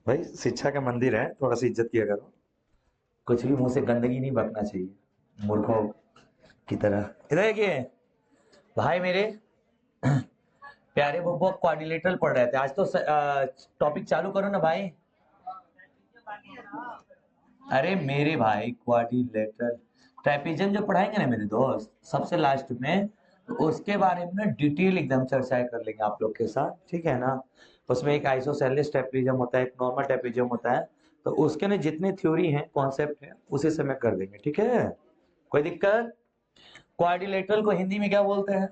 भाई शिक्षा का मंदिर है, थोड़ा सी इज्जत किया करो। कुछ भी मुंह से गंदगी नहीं बकना चाहिए मूर्खों की तरह। इधर देखिए भाई मेरे प्यारे बब्बू क्वाड्रिलेटरल पढ़ रहे थे आज तो। टॉपिक चालू करो ना भाई। अरे मेरे भाई क्वाड्रिलेटरल ट्रेपेजियम जो पढ़ाएंगे ना मेरे दोस्त सबसे लास्ट में, तो उसके बारे में ना डिटेल एकदम चर्चाएं कर लेंगे आप लोग के साथ, ठीक है ना। उसमें एक आइसोसेलेस ट्रेपेजियम होता है, एक नॉर्मल ट्रेपेजियम होता है। तो उसके ना जितने थ्योरी हैं, कॉन्सेप्ट है, उसी से मैं कर देंगे, ठीक है। कोई दिक्कत? क्वाड्रिलेटरल को हिंदी में क्या बोलते हैं?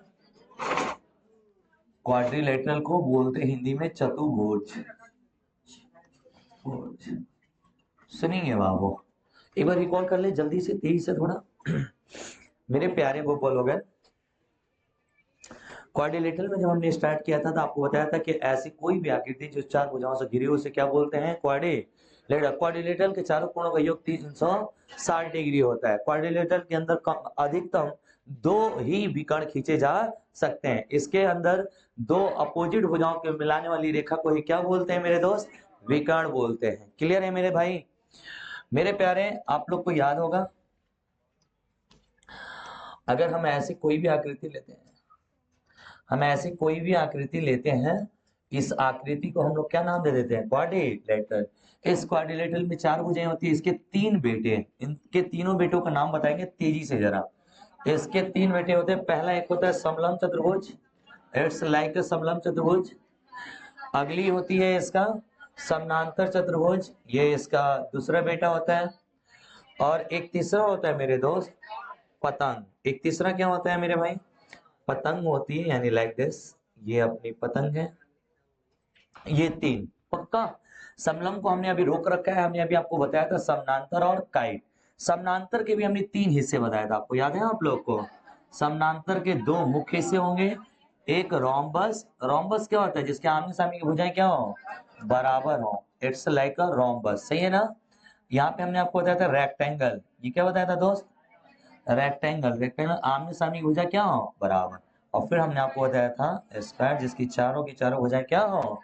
क्वाड्रिलेटरल को बोलते हैं हिंदी में चतुर्भुज। सुनिए बाबू, एक बार रिकॉल कर ले जल्दी से, तेजी से थोड़ा। मेरे प्यारे गोपाल हो गए। क्वाड्रिलेटरल में जब हमने स्टार्ट किया था तो आपको बताया था कि ऐसी कोई भी आकृति जो चार भुजाओं से घिरी हो उसे क्या बोलते हैं? क्वाड्रिलेटरल। क्वाड्रिलेटरल के चारों कोणों का योग 360 डिग्री होता है। क्वाड्रिलेटरल के अंदर अधिकतम दो ही विकर्ण खींचे जा सकते हैं। इसके अंदर दो अपोजिट भुजाओं के मिलाने वाली रेखा को ही क्या बोलते हैं मेरे दोस्त? विकर्ण बोलते हैं। क्लियर है मेरे भाई? मेरे प्यारे, आप लोग को याद होगा, अगर हम ऐसी कोई भी आकृति लेते हैं, हम ऐसी कोई भी आकृति लेते हैं, इस आकृति को हम लोग क्या नाम दे देते हैं? क्वाड्रिलेटरल। इस क्वाड्रिलेटरल में चार भुजाएं होती है, इसके तीन बेटे हैं। इनके तीनों बेटों का नाम बताएंगे तेजी से जरा। इसके तीन बेटे होते हैं, पहला एक होता है समलंब चतुर्भुज, इट्स लाइक समलंब चतुर्भुज। अगली होती है इसका समानांतर चतुर्भुज, ये इसका दूसरा बेटा होता है। और एक तीसरा होता है मेरे दोस्त पतंग। एक तीसरा क्या होता है मेरे भाई? पतंग होती है, यानी लाइक दिस, ये अपनी पतंग है। ये तीन पक्का। समलंब को हमने अभी रोक रखा है, हमने अभी आपको बताया था समानांतर और काइट। समानांतर के भी हमने तीन हिस्से बताया था, आपको याद है आप लोग को? समानांतर के दो मुख्य हिस्से होंगे, एक रोम्बस। रोम्बस क्या होता है? जिसके आमने सामने की भुजाएं क्या हो? बराबर हो। इट्स लाइक अ रोम्बस, सही है ना। यहाँ पे हमने आपको बताया था रेक्टेंगल। ये क्या बताया था दोस्त? रेक्टेंगल। रेक्टेंगल आमने सामने की भुजा क्या हो? बराबर। और फिर हमने आपको बताया था स्क्वायर, जिसकी चारों की चारों भुजाएं क्या हो?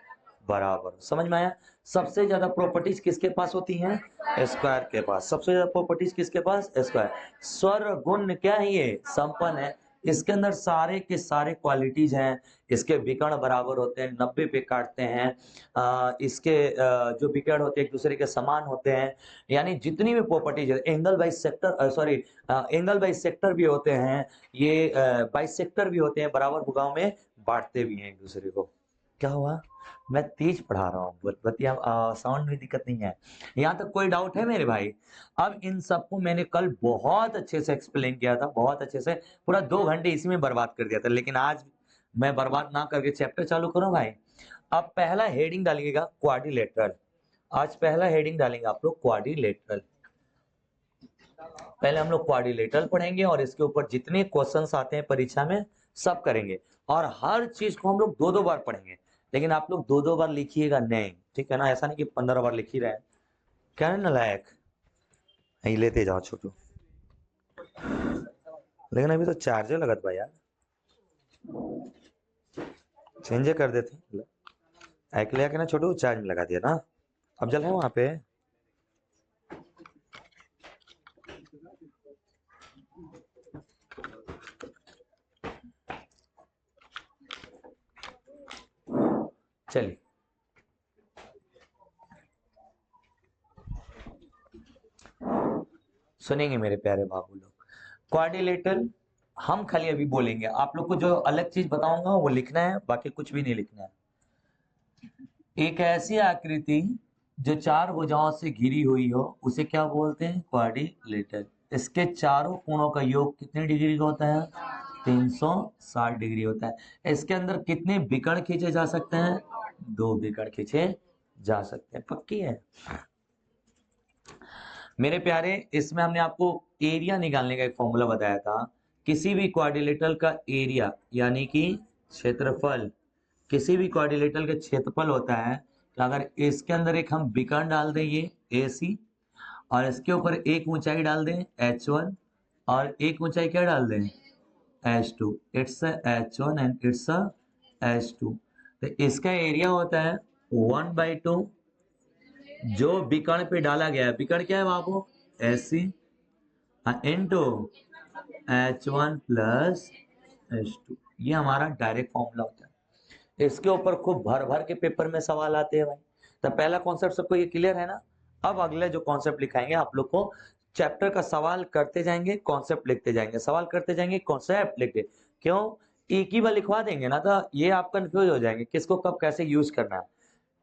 बराबर। समझ में आया? सबसे ज्यादा प्रॉपर्टीज किसके पास होती हैं? स्क्वायर के पास। सबसे ज्यादा प्रॉपर्टीज किसके पास? स्क्वायर। स्वर गुण क्या है? ये संपन्न है। इसके अंदर सारे के सारे क्वालिटीज हैं। इसके विकर्ण बराबर होते हैं, 90 पे काटते हैं। इसके जो विकर्ण होते हैं एक दूसरे के समान होते हैं। यानी जितनी भी प्रॉपर्टीज है, angle by sector, sorry, angle by sector भी होते हैं, ये बाई सेक्टर भी होते हैं, बराबर भुजाओं में बांटते भी हैं एक दूसरे को। क्या हुआ? मैं तेज पढ़ा रहा हूँ, बतिया साउंड में दिक्कत नहीं है। यहाँ तक कोई डाउट है मेरे भाई? अब इन सबको मैंने कल बहुत अच्छे से एक्सप्लेन किया था, बहुत अच्छे से। पूरा 2 घंटे इसी में बर्बाद कर दिया था, लेकिन आज मैं बर्बाद ना करके चैप्टर चालू करूं भाई। अब पहला हेडिंग डालिएगा क्वाड्रिलेटरल। आज पहला हेडिंग डालेंगे आप लोग क्वाड्रिलेटरल। पहले हम लोग क्वाड्रिलेटरल पढ़ेंगे और इसके ऊपर जितने क्वेश्चंस आते हैं परीक्षा में सब करेंगे। और हर चीज को हम लोग दो दो बार पढ़ेंगे, लेकिन आप लोग दो दो बार लिखिएगा नहीं, ठीक है ना। ऐसा नहीं कि 15 बार लिख ही रहे हैं। क्या है ना लायक, यही लेते जाओ छोटू। लेकिन अभी तो चार्जर लगत बा यार, चेंज कर देते। एक ले आके ना छोटू चार्ज में लगा दिया ना। अब जल है वहां पे। चलिए, सुनेंगे मेरे प्यारे बाबू लोग। क्वाड्रिलेटरल हम खाली अभी बोलेंगे, आप लोग को जो अलग चीज बताऊंगा वो लिखना है, बाकी कुछ भी नहीं लिखना है। एक ऐसी आकृति जो चार भुजाओं से घिरी हुई हो उसे क्या बोलते हैं? क्वाड्रिलेटरल। इसके चारों कोणों का योग कितने डिग्री का होता है? 360 डिग्री होता है। इसके अंदर कितने विकर्ण खींचे जा सकते हैं? दो विकर्ण खींचे जा सकते हैं। पक्की है मेरे प्यारे? इसमें हमने आपको एरिया निकालने का एक फॉर्मूला बताया था। किसी भी क्वाड्रिलेटरल का एरिया यानी कि क्षेत्रफल, किसी भी क्वाड्रिलेटरल का क्षेत्रफल होता है। तो अगर इसके अंदर एक हम विकर्ण डाल दें, ये ए सी, और इसके ऊपर एक ऊंचाई डाल दें H1, और एक ऊंचाई क्या डाल दें? H2। It's H1 and it's H2। तो इसका एरिया होता है 1/2 जो विकर्ण पे डाला गया है, विकर्ण क्या है बाबू, Ac into H1 plus H2, ये हमारा डायरेक्ट फॉर्मूला होता है। इसके ऊपर खूब भर भर के पेपर में सवाल आते हैं भाई। तो पहला कॉन्सेप्ट सबको ये क्लियर है ना। अब अगले जो कॉन्सेप्ट लिखाएंगे आप लोग को, चैप्टर का सवाल करते जाएंगे, कॉन्सेप्ट लिखते जाएंगे, सवाल करते जाएंगे, कॉन्सेप्ट लिखते। क्यों, एक ही बार लिखवा देंगे ना तो ये आप कंफ्यूज हो जाएंगे किसको कब कैसे यूज करना है।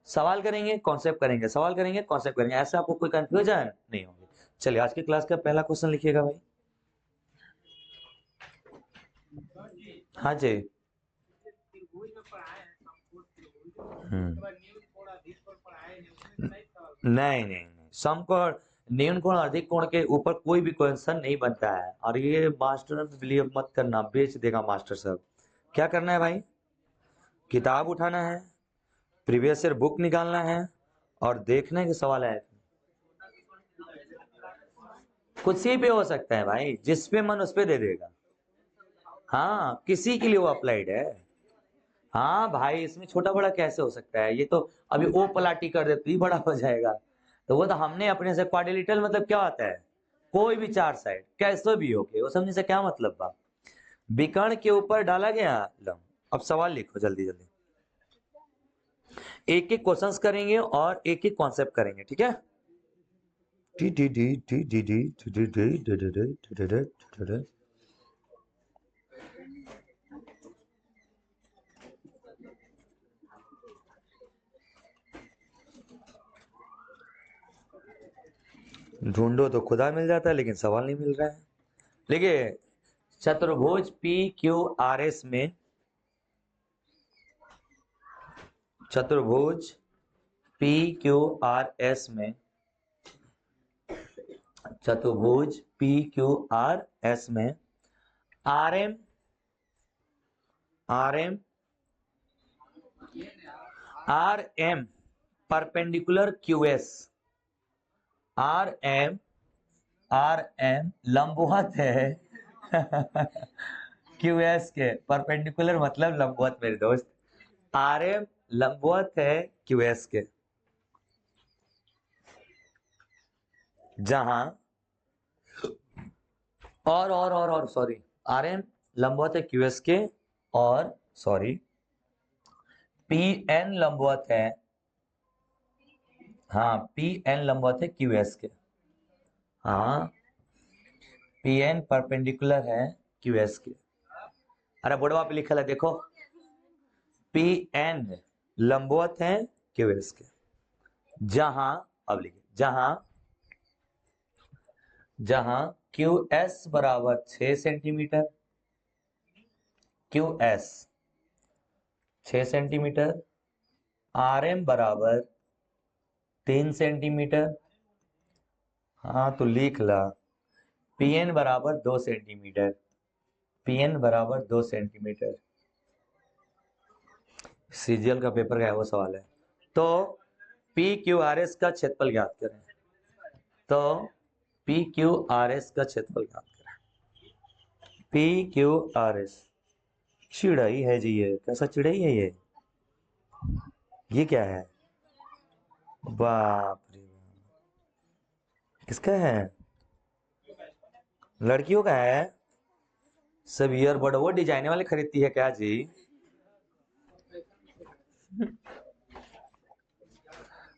सवाल करेंगे, कॉन्सेप्ट करेंगे, सवाल करेंगे, कॉन्सेप्ट करेंगे, ऐसे आपको कोई कंफ्यूजन नहीं होगी। चलिए आज की क्लास का पहला क्वेश्चन लिखिएगा भाई। हाँ जी। नहीं नहीं नहीं, समकोण न्यून कोण अधिक कोण के ऊपर कोई भी क्वेश्चन नहीं बनता है। और ये मास्टर बिलीव मत करना, बेच देगा मास्टर साहब। क्या करना है भाई, किताब उठाना है, प्रीवियस ईयर बुक निकालना है और देखना है कि सवाल है। कुछ ही पे हो सकता है भाई, जिस पे मन उस पे दे देगा। हाँ, किसी के लिए वो अप्लाइड है। हाँ भाई, इसमें छोटा बड़ा कैसे हो सकता है, ये तो अभी ओ पलाटी कर दे तो ही बड़ा हो जाएगा। तो वो तो हमने अपने से, क्वाड्रिलेटरल मतलब क्या होता है, कोई भी चार साइड कैसे भी हो के, वो समझने से क्या मतलब बा। विकर्ण के ऊपर डाला गया लंब। अब सवाल लिखो जल्दी जल्दी, एक एक क्वेश्चंस करेंगे और एक एक कॉन्सेप्ट करेंगे, ठीक है। T T T T T T T T T T T T T T T. ढूंढो तो खुदा मिल जाता है, लेकिन सवाल नहीं मिल रहा है। देखिए, चतुर्भुज पी क्यू आर एस में, चतुर्भुज पी क्यू आर एस में, चतुर्भुज पी क्यू आर एस में R M perpendicular Q S, R M लंबवत है क्यू एस के, परपेंडिकुलर मतलब लंबवत मेरे दोस्त। आर एम लंबवत है क्यू एस के, जहां और सॉरी, आर एम लंबवत है क्यू एस के, और सॉरी पी एन लंबवत है, हाँ पी एन लंबवत है क्यू एस के, हाँ पी एन परपेंडिकुलर है क्यू एस के। अरे बोर्डवा पे लिखा है देखो, पी एन लंबवत है क्यू एस के, जहां, अब लिखिए जहां क्यू एस बराबर 6 centimetre, Q S 6 centimetre, R M बराबर 3 सेंटीमीटर, हाँ तो लिख ला, पी एन बराबर 2 सेंटीमीटर, पी एन बराबर 2 सेंटीमीटर। सीजीएल का पेपर का है वो सवाल है। तो पी क्यू आर एस का क्षेत्रफल ज्ञात करें, तो पी क्यू आर एस का क्षेत्रफल ज्ञात करें, पी क्यू आर एस। चिड़ई है जी, ये कैसा चिड़ई है ये क्या है, बाप रे बाप, किसका है, लड़कियों का है। सब ईयरबड वो डिजाइन वाले खरीदती है क्या जी।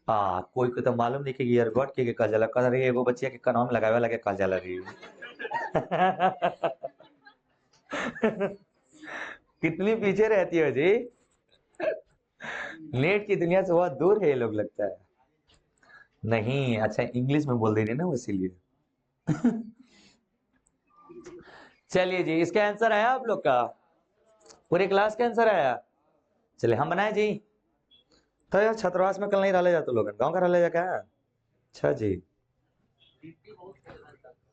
कोई को तो मालूम नहीं कि ईयरबड के काजल कर रही है, वो बच्चिया के कानों में लगावे लगे काजल रही है कितनी पीछे रहती हो जी, नेट की दुनिया से बहुत दूर है ये लोग लगता है। नहीं अच्छा, इंग्लिश में बोल दे रहे ना वो, इसीलिए चलिए जी, इसका आंसर आया आप लोग का, पूरे क्लास का आंसर आया। चलिए हम बनाए जी। तो यार छात्रावास में कल नहीं डाले जाते लोग, गांव का डाले जा क्या। अच्छा जी,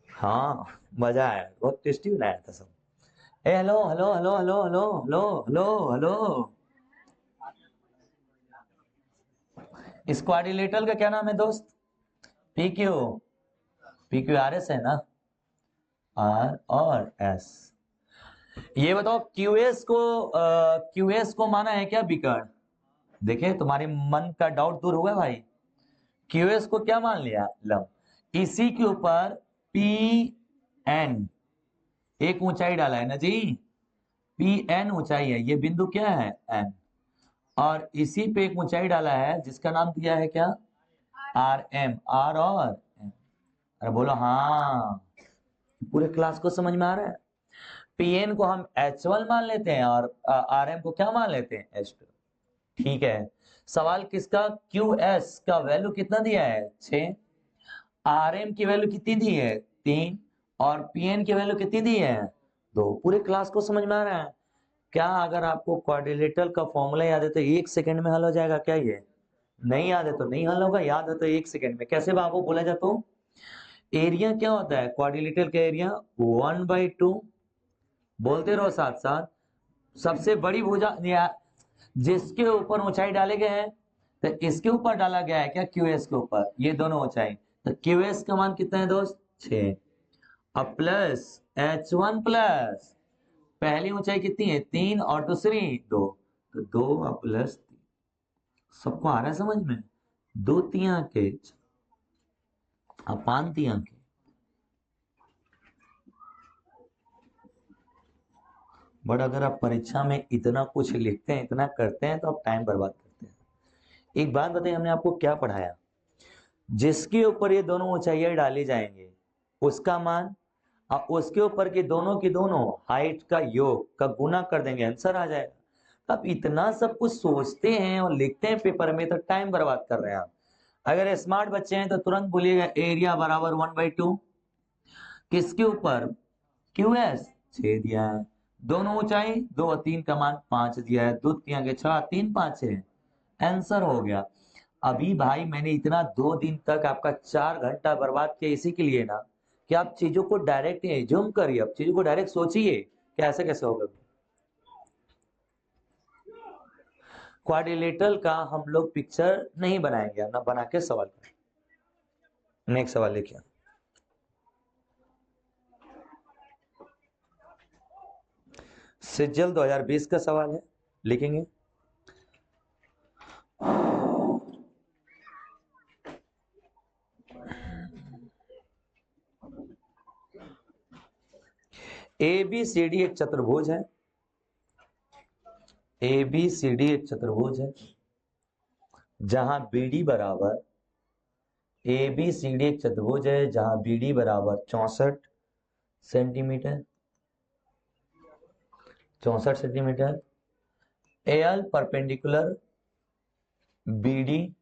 हाँ मजा आया, बहुत टेस्टी बनाया था सब। ए hello hello hello hello hello hello hello hello, इस क्वाड्रिलेटरल का क्या नाम है दोस्त, P Q, P Q R S है ना, आर और एस। ये बताओ क्यू एस को माना है क्या विकर्ण, देखिए तुम्हारे मन का डाउट दूर हुआ भाई। QS को क्या मान लिया, लंब। इसी के ऊपर PN एक ऊंचाई डाला है ना जी, PN ऊंचाई है, ये बिंदु क्या है, N, और इसी पे एक ऊंचाई डाला है जिसका नाम दिया है क्या, RM, R और M। अरे बोलो हाँ, पूरे क्लास को समझ में आ रहा है। PN को हम H1 मान लेते हैं और RM को क्या मान लेते हैं, H2। ठीक है, सवाल किसका, QS का वैल्यू कितना दिया है, 6, RM की वैल्यू कितनी दी है, 3, और PN की वैल्यू कितनी दी है, 2। पूरे क्लास को समझ में आ रहा है क्या? अगर आपको क्वाड्रिलेटरल का फॉर्मूला याद है तो 1 सेकंड में हल हो जाएगा क्या? ये नहीं याद है तो नहीं हल होगा, याद है तो 1 सेकंड में। कैसे बाबू बोला जाता हूँ, एरिया क्या होता है क्वाड्रिलेटरल का, एरिया 1/2, बोलते रहो साथ साथ, सबसे बड़ी भुजा जिसके ऊपर ऊंचाई डाले गए हैं, तो इसके ऊपर डाला गया है क्या, QS के ऊपर, ये दोनों ऊंचाई, तो QS का मान कितना है दोस्त, 6, अब प्लस H1 प्लस पहली ऊंचाई कितनी है, 3, और दूसरी 2, तो 2 और प्लस 3। सबको आ रहा है समझ में, 2 तिया के अपान तिया के। बट अगर आप परीक्षा में इतना कुछ लिखते हैं, इतना करते हैं, तो आप टाइम बर्बाद करते हैं। एक बात बताइए, हमने आपको क्या पढ़ाया, जिसके ऊपर ये दोनों ऊंचाइयां डाली जाएंगे उसका मान, और उसके ऊपर की दोनों हाइट का योग का गुना कर देंगे, आंसर आ जाएगा। अब इतना सब कुछ सोचते हैं और लिखते हैं पेपर में, तो टाइम बर्बाद कर रहे हैं आप। अगर स्मार्ट बच्चे हैं तो तुरंत बोलिएगा एरिया बराबर 1/2, किसके ऊपर, QS, 6 दिया है, दोनों ऊंचाई 2 और 3 का मान 5 दिया है, 2 तिया के 6, 3 5 6, आंसर हो गया। अभी भाई मैंने इतना 2 दिन तक आपका 4 घंटा बर्बाद किया इसी के लिए ना, कि आप चीजों को डायरेक्ट एज्यूम करिए, आप चीजों को डायरेक्ट सोचिए कि ऐसे कैसे होगा। क्वाड्रिलेटरल का हम लोग पिक्चर नहीं बनाएंगे ना, बना के सवाल करें। नेक्स्ट सवाल लिखिए, सिज्जल 2020 का सवाल है, लिखेंगे। ABCD एक चतुर्भुज है, ABCD एक चतुर्भुज है, जहां BD बराबर, ABCD एक चतुर्भुज है जहां BD बराबर 64 centimetre, 64 centimetre, AL perpendicular BD,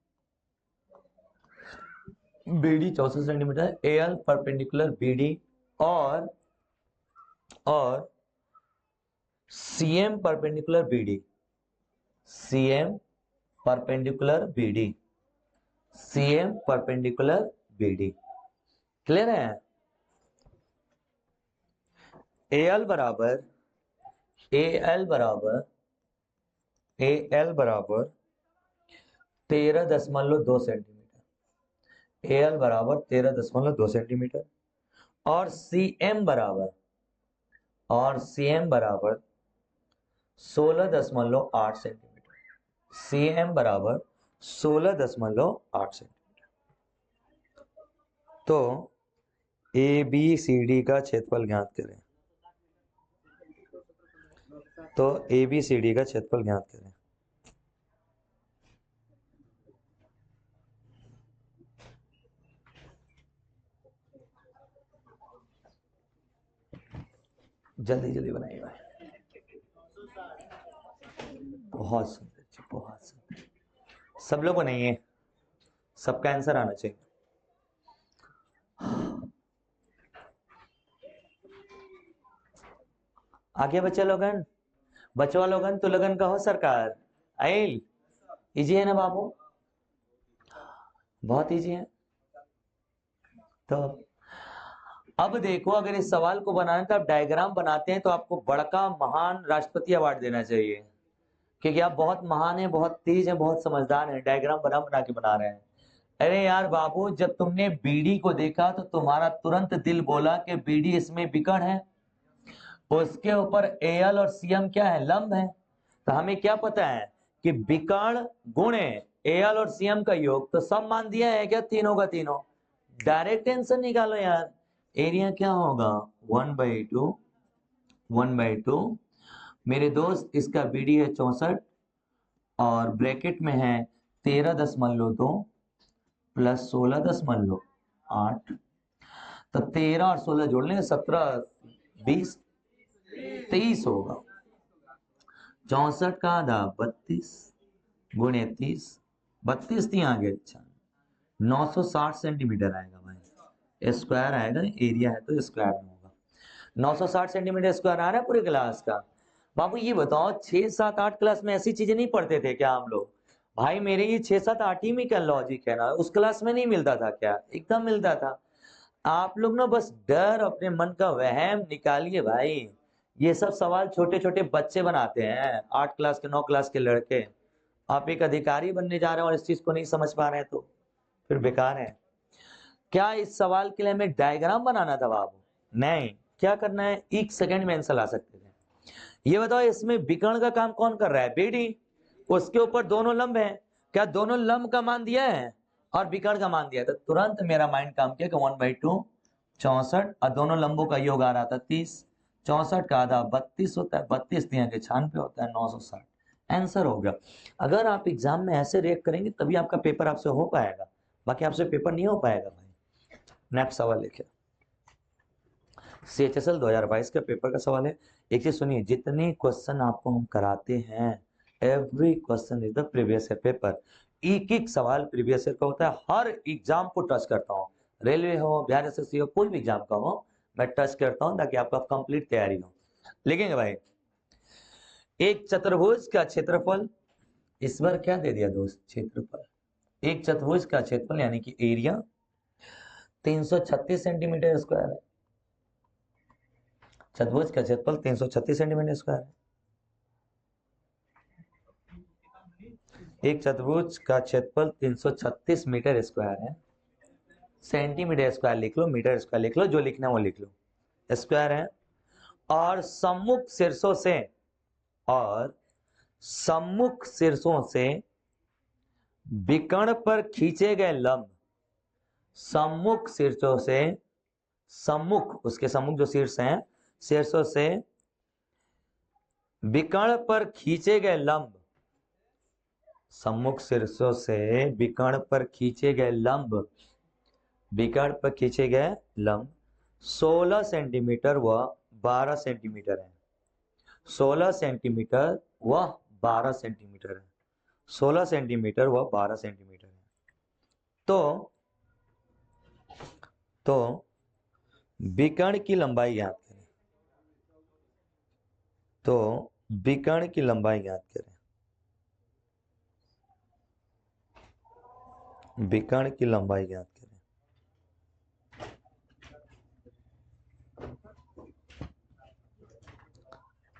BD 64 centimetre, AL perpendicular BD, और CM perpendicular BD, CM perpendicular BD, CM perpendicular BD। Clear है? AL बराबर 13.2 सेंटीमीटर, AL बराबर 13.2 सेंटीमीटर, और CM बराबर 16.8 सेंटीमीटर, CM बराबर 16.8 सेंटीमीटर। तो ABCD का क्षेत्रफल ज्ञात करें, तो ABCD का क्षेत्रफल ज्ञात करें। जल्दी जल्दी बनाइए भाई, बहुत सुंदर जी, बहुत सुंदर। सब लोग बनाइए, सबका आंसर आना चाहिए। आगे बच्चा लोगन, बचवा लोगन तो लगन कहो सरकार, आइल इजी है ना बाबू, बहुत इजी है। तो अब देखो, अगर इस सवाल को बनाने तो आप डायग्राम बनाते हैं तो आपको बड़का महान राष्ट्रपति अवार्ड देना चाहिए, क्योंकि आप बहुत महान हैं, बहुत तेज हैं, बहुत समझदार हैं, डायग्राम बना बना के बना रहे हैं। अरे यार बाबू, जब तुमने बीडी को देखा तो तुम्हारा तुरंत दिल बोला कि बीडी इसमें विकर्ण है, उसके ऊपर AL और CM क्या है, लंब है। तो हमें क्या पता है कि विकर्ण गुणे एल और सीएम का योग, तो सब मान दिया है क्या तीनों का तीनों? डायरेक्ट आंसर निकालो यार। एरिया क्या होगा 1/2, 1/2 मेरे दोस्त, इसका बीडी है 64 और ब्रैकेट में है 13.2 प्लस 16.8, तो 13 और 16 जोड़ लेंगे 17, 20, 23 होगा। 64 का आधा 32 गुणे 30, 32 थी आगे, अच्छा 960 सेंटीमीटर आएगा भाई, स्क्वायर आएगा, एरिया है तो स्क्वायर में होगा। 960 सेंटीमीटर स्क्वायर आ रहा है पूरे क्लास का। बाबू ये बताओ 6, 7, 8 क्लास में ऐसी चीजें नहीं पढ़ते थे क्या हम लोग? भाई मेरे ये 6, 7, 8 ही में क्या लॉजिक है ना, उस क्लास में नहीं मिलता था क्या? एकदम मिलता था। आप लोग ना बस डर अपने मन का वहम निकालिए भाई। ये सब सवाल छोटे छोटे बच्चे बनाते हैं, 8 क्लास के 9 क्लास के लड़के। आप एक अधिकारी बनने जा रहे हैं और इस चीज को नहीं समझ पा रहे हैं तो फिर बेकार है। क्या इस सवाल के लिए हमें डायग्राम बनाना था बाबू? नहीं, क्या करना है, 1 सेकंड में आंसर ला सकते थे। ये बताओ इसमें विकर्ण का काम कौन कर रहा है? बीडी। उसके ऊपर दोनों लंब हैं, क्या दोनों लंब का मान दिया है और विकर्ण का मान दिया? तो तुरंत मेरा माइंड काम किया कि 1/2 64 और दोनों लंबों का योग आ रहा था 30, 64 का आधा 32 होता है, 32 दिया के 96 होता है, 960 आंसर हो गया। अगर आप एग्जाम में ऐसे रिएक्ट करेंगे तभी आपका पेपर आपसे हो पाएगा, बाकी आपसे पेपर नहीं हो पाएगा भाई। नेक्स्ट सवाल लिखिए, CHSL 2022 का पेपर का सवाल है। एक चीज सुनिए, जितने क्वेश्चन आपको हम कराते हैं, every question is the previous year paper. एक एक सवाल प्रीवियस ईयर का होता है, हर एग्जाम को टच करता हूँ, रेलवे हो, बिहार एसएससी हो, कोई भी एग्जाम का हो, मैं टच करता हूँ ताकि आपका कंप्लीट तैयारी हो। लिखेंगे भाई, एक चतुर्भुज का क्षेत्रफल, इस बार क्या दे दिया दोस्त, क्षेत्रफल। एक चतुर्भुज का क्षेत्रफल यानी कि एरिया 336 सेंटीमीटर स्क्वायर है। चतुर्भुज का क्षेत्रफल 336 सेंटीमीटर स्क्वायर है। एक चतुर्भुज का क्षेत्रफल 336 मीटर स्क्वायर है। सेंटीमीटर स्क्वायर लिख लो, मीटर स्क्वायर लिख लो, जो लिखना है वो लिख लो, स्क्वायर है। और सम्मुख शीर्षों से, और सम्मुख शीर्षों से विकर्ण पर खींचे गए लंब, सम्मुख शीर्षों से, सम्मुख उसके सम्मुख जो शीर्ष हैं, शीर्षों से विकर्ण पर खींचे गए लंब, सम्मुख शीर्षों से विकर्ण पर खींचे गए लंब, विकर्ण पर खींचे गए लंब 16 सेंटीमीटर व 12 सेंटीमीटर है। 16 सेंटीमीटर व 12 सेंटीमीटर है। 16 सेंटीमीटर व 12 सेंटीमीटर है। तो विकर्ण की लंबाई ज्ञात करें। तो विकर्ण की लंबाई ज्ञात करें। विकर्ण की लंबाई ज्ञात करें।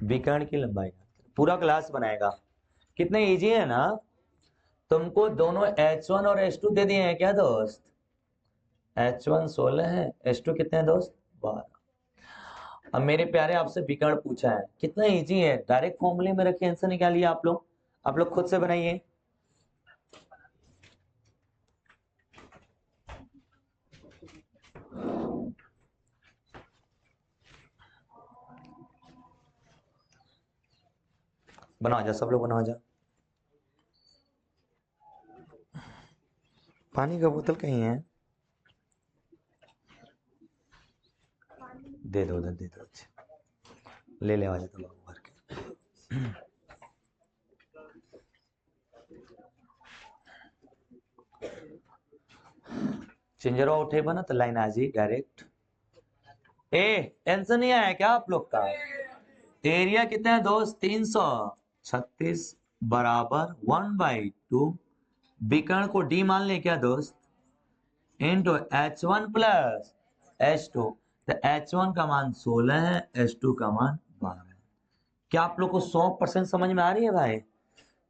विकर्ण की लंबाई ज्ञात करें। पूरा क्लास बनाएगा, कितने इजी है ना। तुमको दोनों H1 और H2 दे दिए हैं क्या दोस्त? H1 16 है, H2 कितने हैं दोस्त? 12। अब मेरे प्यारे आपसे विकर्ण पूछा है, कितना इजी है, डायरेक्ट फॉर्मूले में रखे आंसर निकालिए। आप लोग खुद से बनाइए। बना जा, सब लोग बना जा। पानी का बोतल कहीं है, दे दो उधर, दे दो। अच्छा ले ले, आ जा तो भर के। चिंजरा उठे बना तो लाइन आ जी डायरेक्ट। आंसर नहीं आया क्या आप लोग का? एरिया कितना है दोस्त? 336 बराबर 1/2 विकर्ण को डी मान ले क्या दोस्त, इंटू H1 प्लस H2। तो H1 का मान 16 है, H2 का मान 12 है। क्या आप लोग को 100% समझ में आ रही है भाई?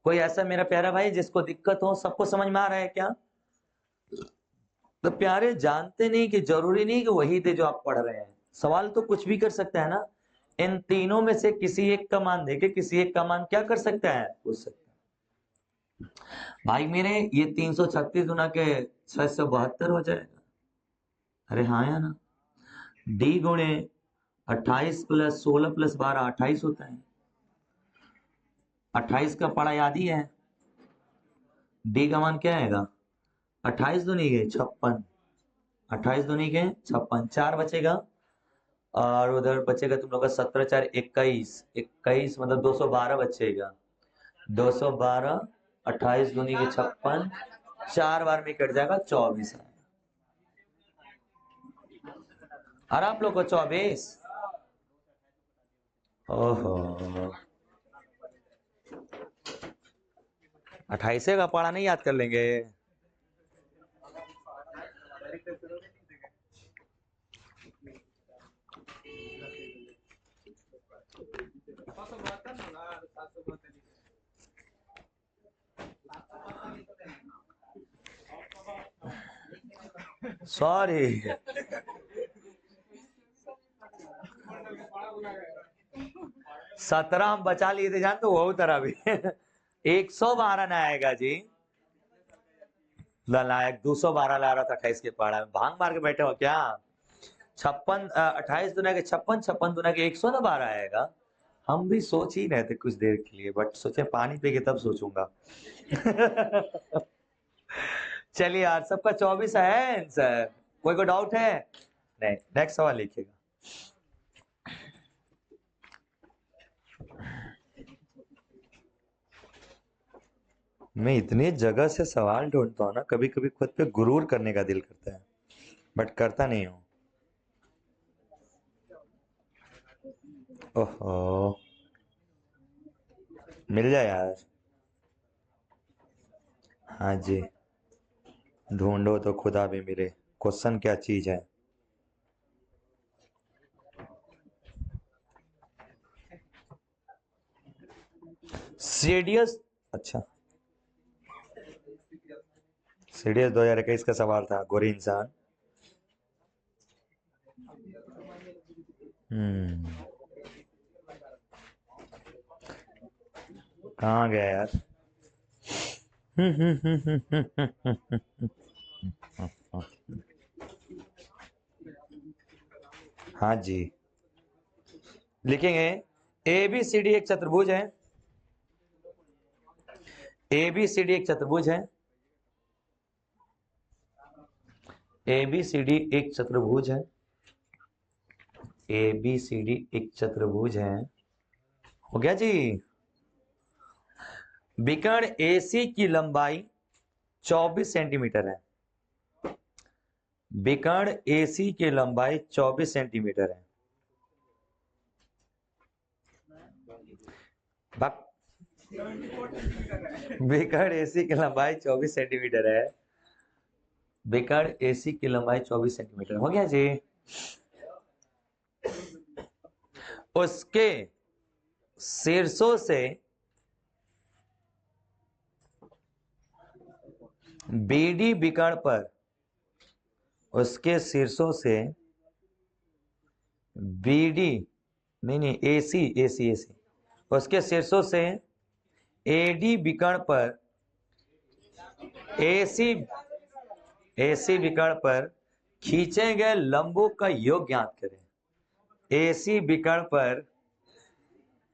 कोई ऐसा मेरा प्यारा भाई जिसको दिक्कत हो? सबको समझ में आ रहा है क्या? तो प्यारे जानते नहीं कि जरूरी नहीं कि वही थे जो आप पढ़ रहे हैं, सवाल तो कुछ भी कर सकता है ना। इन तीनों में से किसी एक का मान देके किसी एक का मान क्या कर सकता है, पूछ सकता है। भाई मेरे ये 336 गुना के 672 हो जाएगा। अरे हाँ या ना। डी गुणे 28 प्लस 16 प्लस 12 28 होता है। 28 का पढ़ा याद ही है। डी का मान क्या आएगा? 28 दूनी के 56, 28 दूनी के 56, 4 बचेगा और उधर बचेगा तुम लोग का 17 4 21, 21 मतलब 212 बचेगा। 212, 28 दूनी के 56, 4 बार में कट जाएगा 24 है। और आप लोग को 24। ओहो 28 का पढ़ा नहीं याद कर लेंगे। सॉरी 17 हम बचा लिए थे जान, तो वो तरह भी 112 ना आएगा जी। लायक 212 ला रहा था 28 के पहाड़ा में, भांग मार के बैठे हो क्या? 56 28 दुना के 56, 56 दुना के 112 आएगा। हम भी सोच ही रहे थे कुछ देर के लिए, बट सोचे पानी पी के तब सोचूंगा। चलिए यार, सबका 24 है आंसर। कोई को डाउट है? नहीं, नेक्स्ट सवाल लिखिएगा। मैं इतनी जगह से सवाल ढूंढता हूँ ना, कभी कभी खुद पे गुरूर करने का दिल करता है, बट करता नहीं हूँ। ओहो, मिल जाए यार। हाँ जी, ढूंढो तो खुदा भी मिले। क्वेश्चन क्या चीज है? सीडीएस। अच्छा, सीडीएस 2021 का सवाल था, गोरी इंसान। कहाँ गया यार? हाँ जी, लिखेंगे। ए बी सी डी एक चतुर्भुज है। ए बी सी डी एक चतुर्भुज है। ए बी सी डी एक चतुर्भुज है। ए बी सी डी एक चतुर्भुज है। हो गया जी। विकर्ण AC की लंबाई 24 सेंटीमीटर है। विकर्ण AC की लंबाई 24 सेंटीमीटर है। विकर्ण AC की लंबाई 24 सेंटीमीटर है। विकर्ण AC की लंबाई 24 सेंटीमीटर हो गया जी। उसके शीर्षों से BD विकर्ण पर, उसके शीर्षों से BD नहीं AC उसके शीर्षों से AD विकर्ण पर, AC विकर्ण पर खींचे गए लंबों का योग ज्ञात करें। AC विकर्ण पर,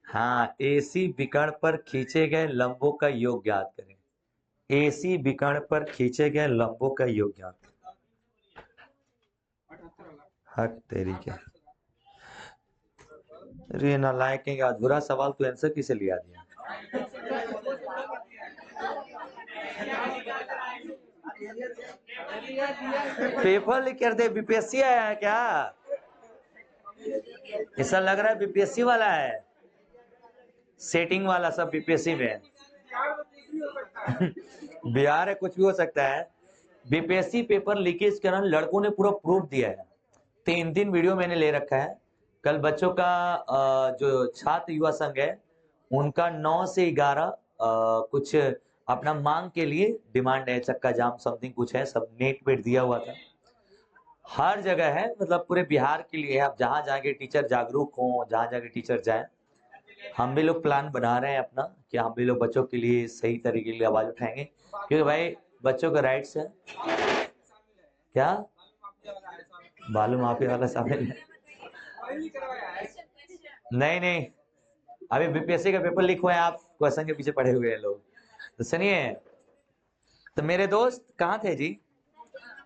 हाँ AC विकर्ण पर खींचे गए लंबों का योग ज्ञात करें। AC विकर्ण पर खींचे गए लंबों का योग ज्ञात करें। हट तेरी क्या। अरे नालायक के अधूरा सवाल तो आंसर किसे लिया दिया? पेपर लिख कर दे, BPSC आया है क्या? ऐसा लग रहा है BPSC वाला है, सेटिंग वाला सब BPSC में। बिहार है, कुछ भी हो सकता है। BPSC पेपर लीकेज के लड़कों ने पूरा प्रूफ दिया है। 3 वीडियो मैंने ले रखा है। कल बच्चों का जो छात्र युवा संघ है उनका 9 से 11 कुछ अपना मांग के लिए डिमांड है, चक्का जाम समथिंग कुछ है, सब नेट पे दिया हुआ था। हर जगह है, मतलब पूरे बिहार के लिए है। आप जहां जाके टीचर जागरूक हो, जहां जाके टीचर जाए हम भी लोग प्लान बना रहे हैं अपना कि हम भी लोग बच्चों के लिए सही तरीके की आवाज उठाएंगे, क्योंकि भाई बच्चों का राइट्स है। क्या बालू माफिया वाला शामिल है? नहीं नहीं, अभी बीपीएससी का पेपर लीक हुआ है, आप क्वेश्चन के पीछे पड़े हुए हैं लोग। तो सुनिए, तो मेरे दोस्त कहाँ थे जी?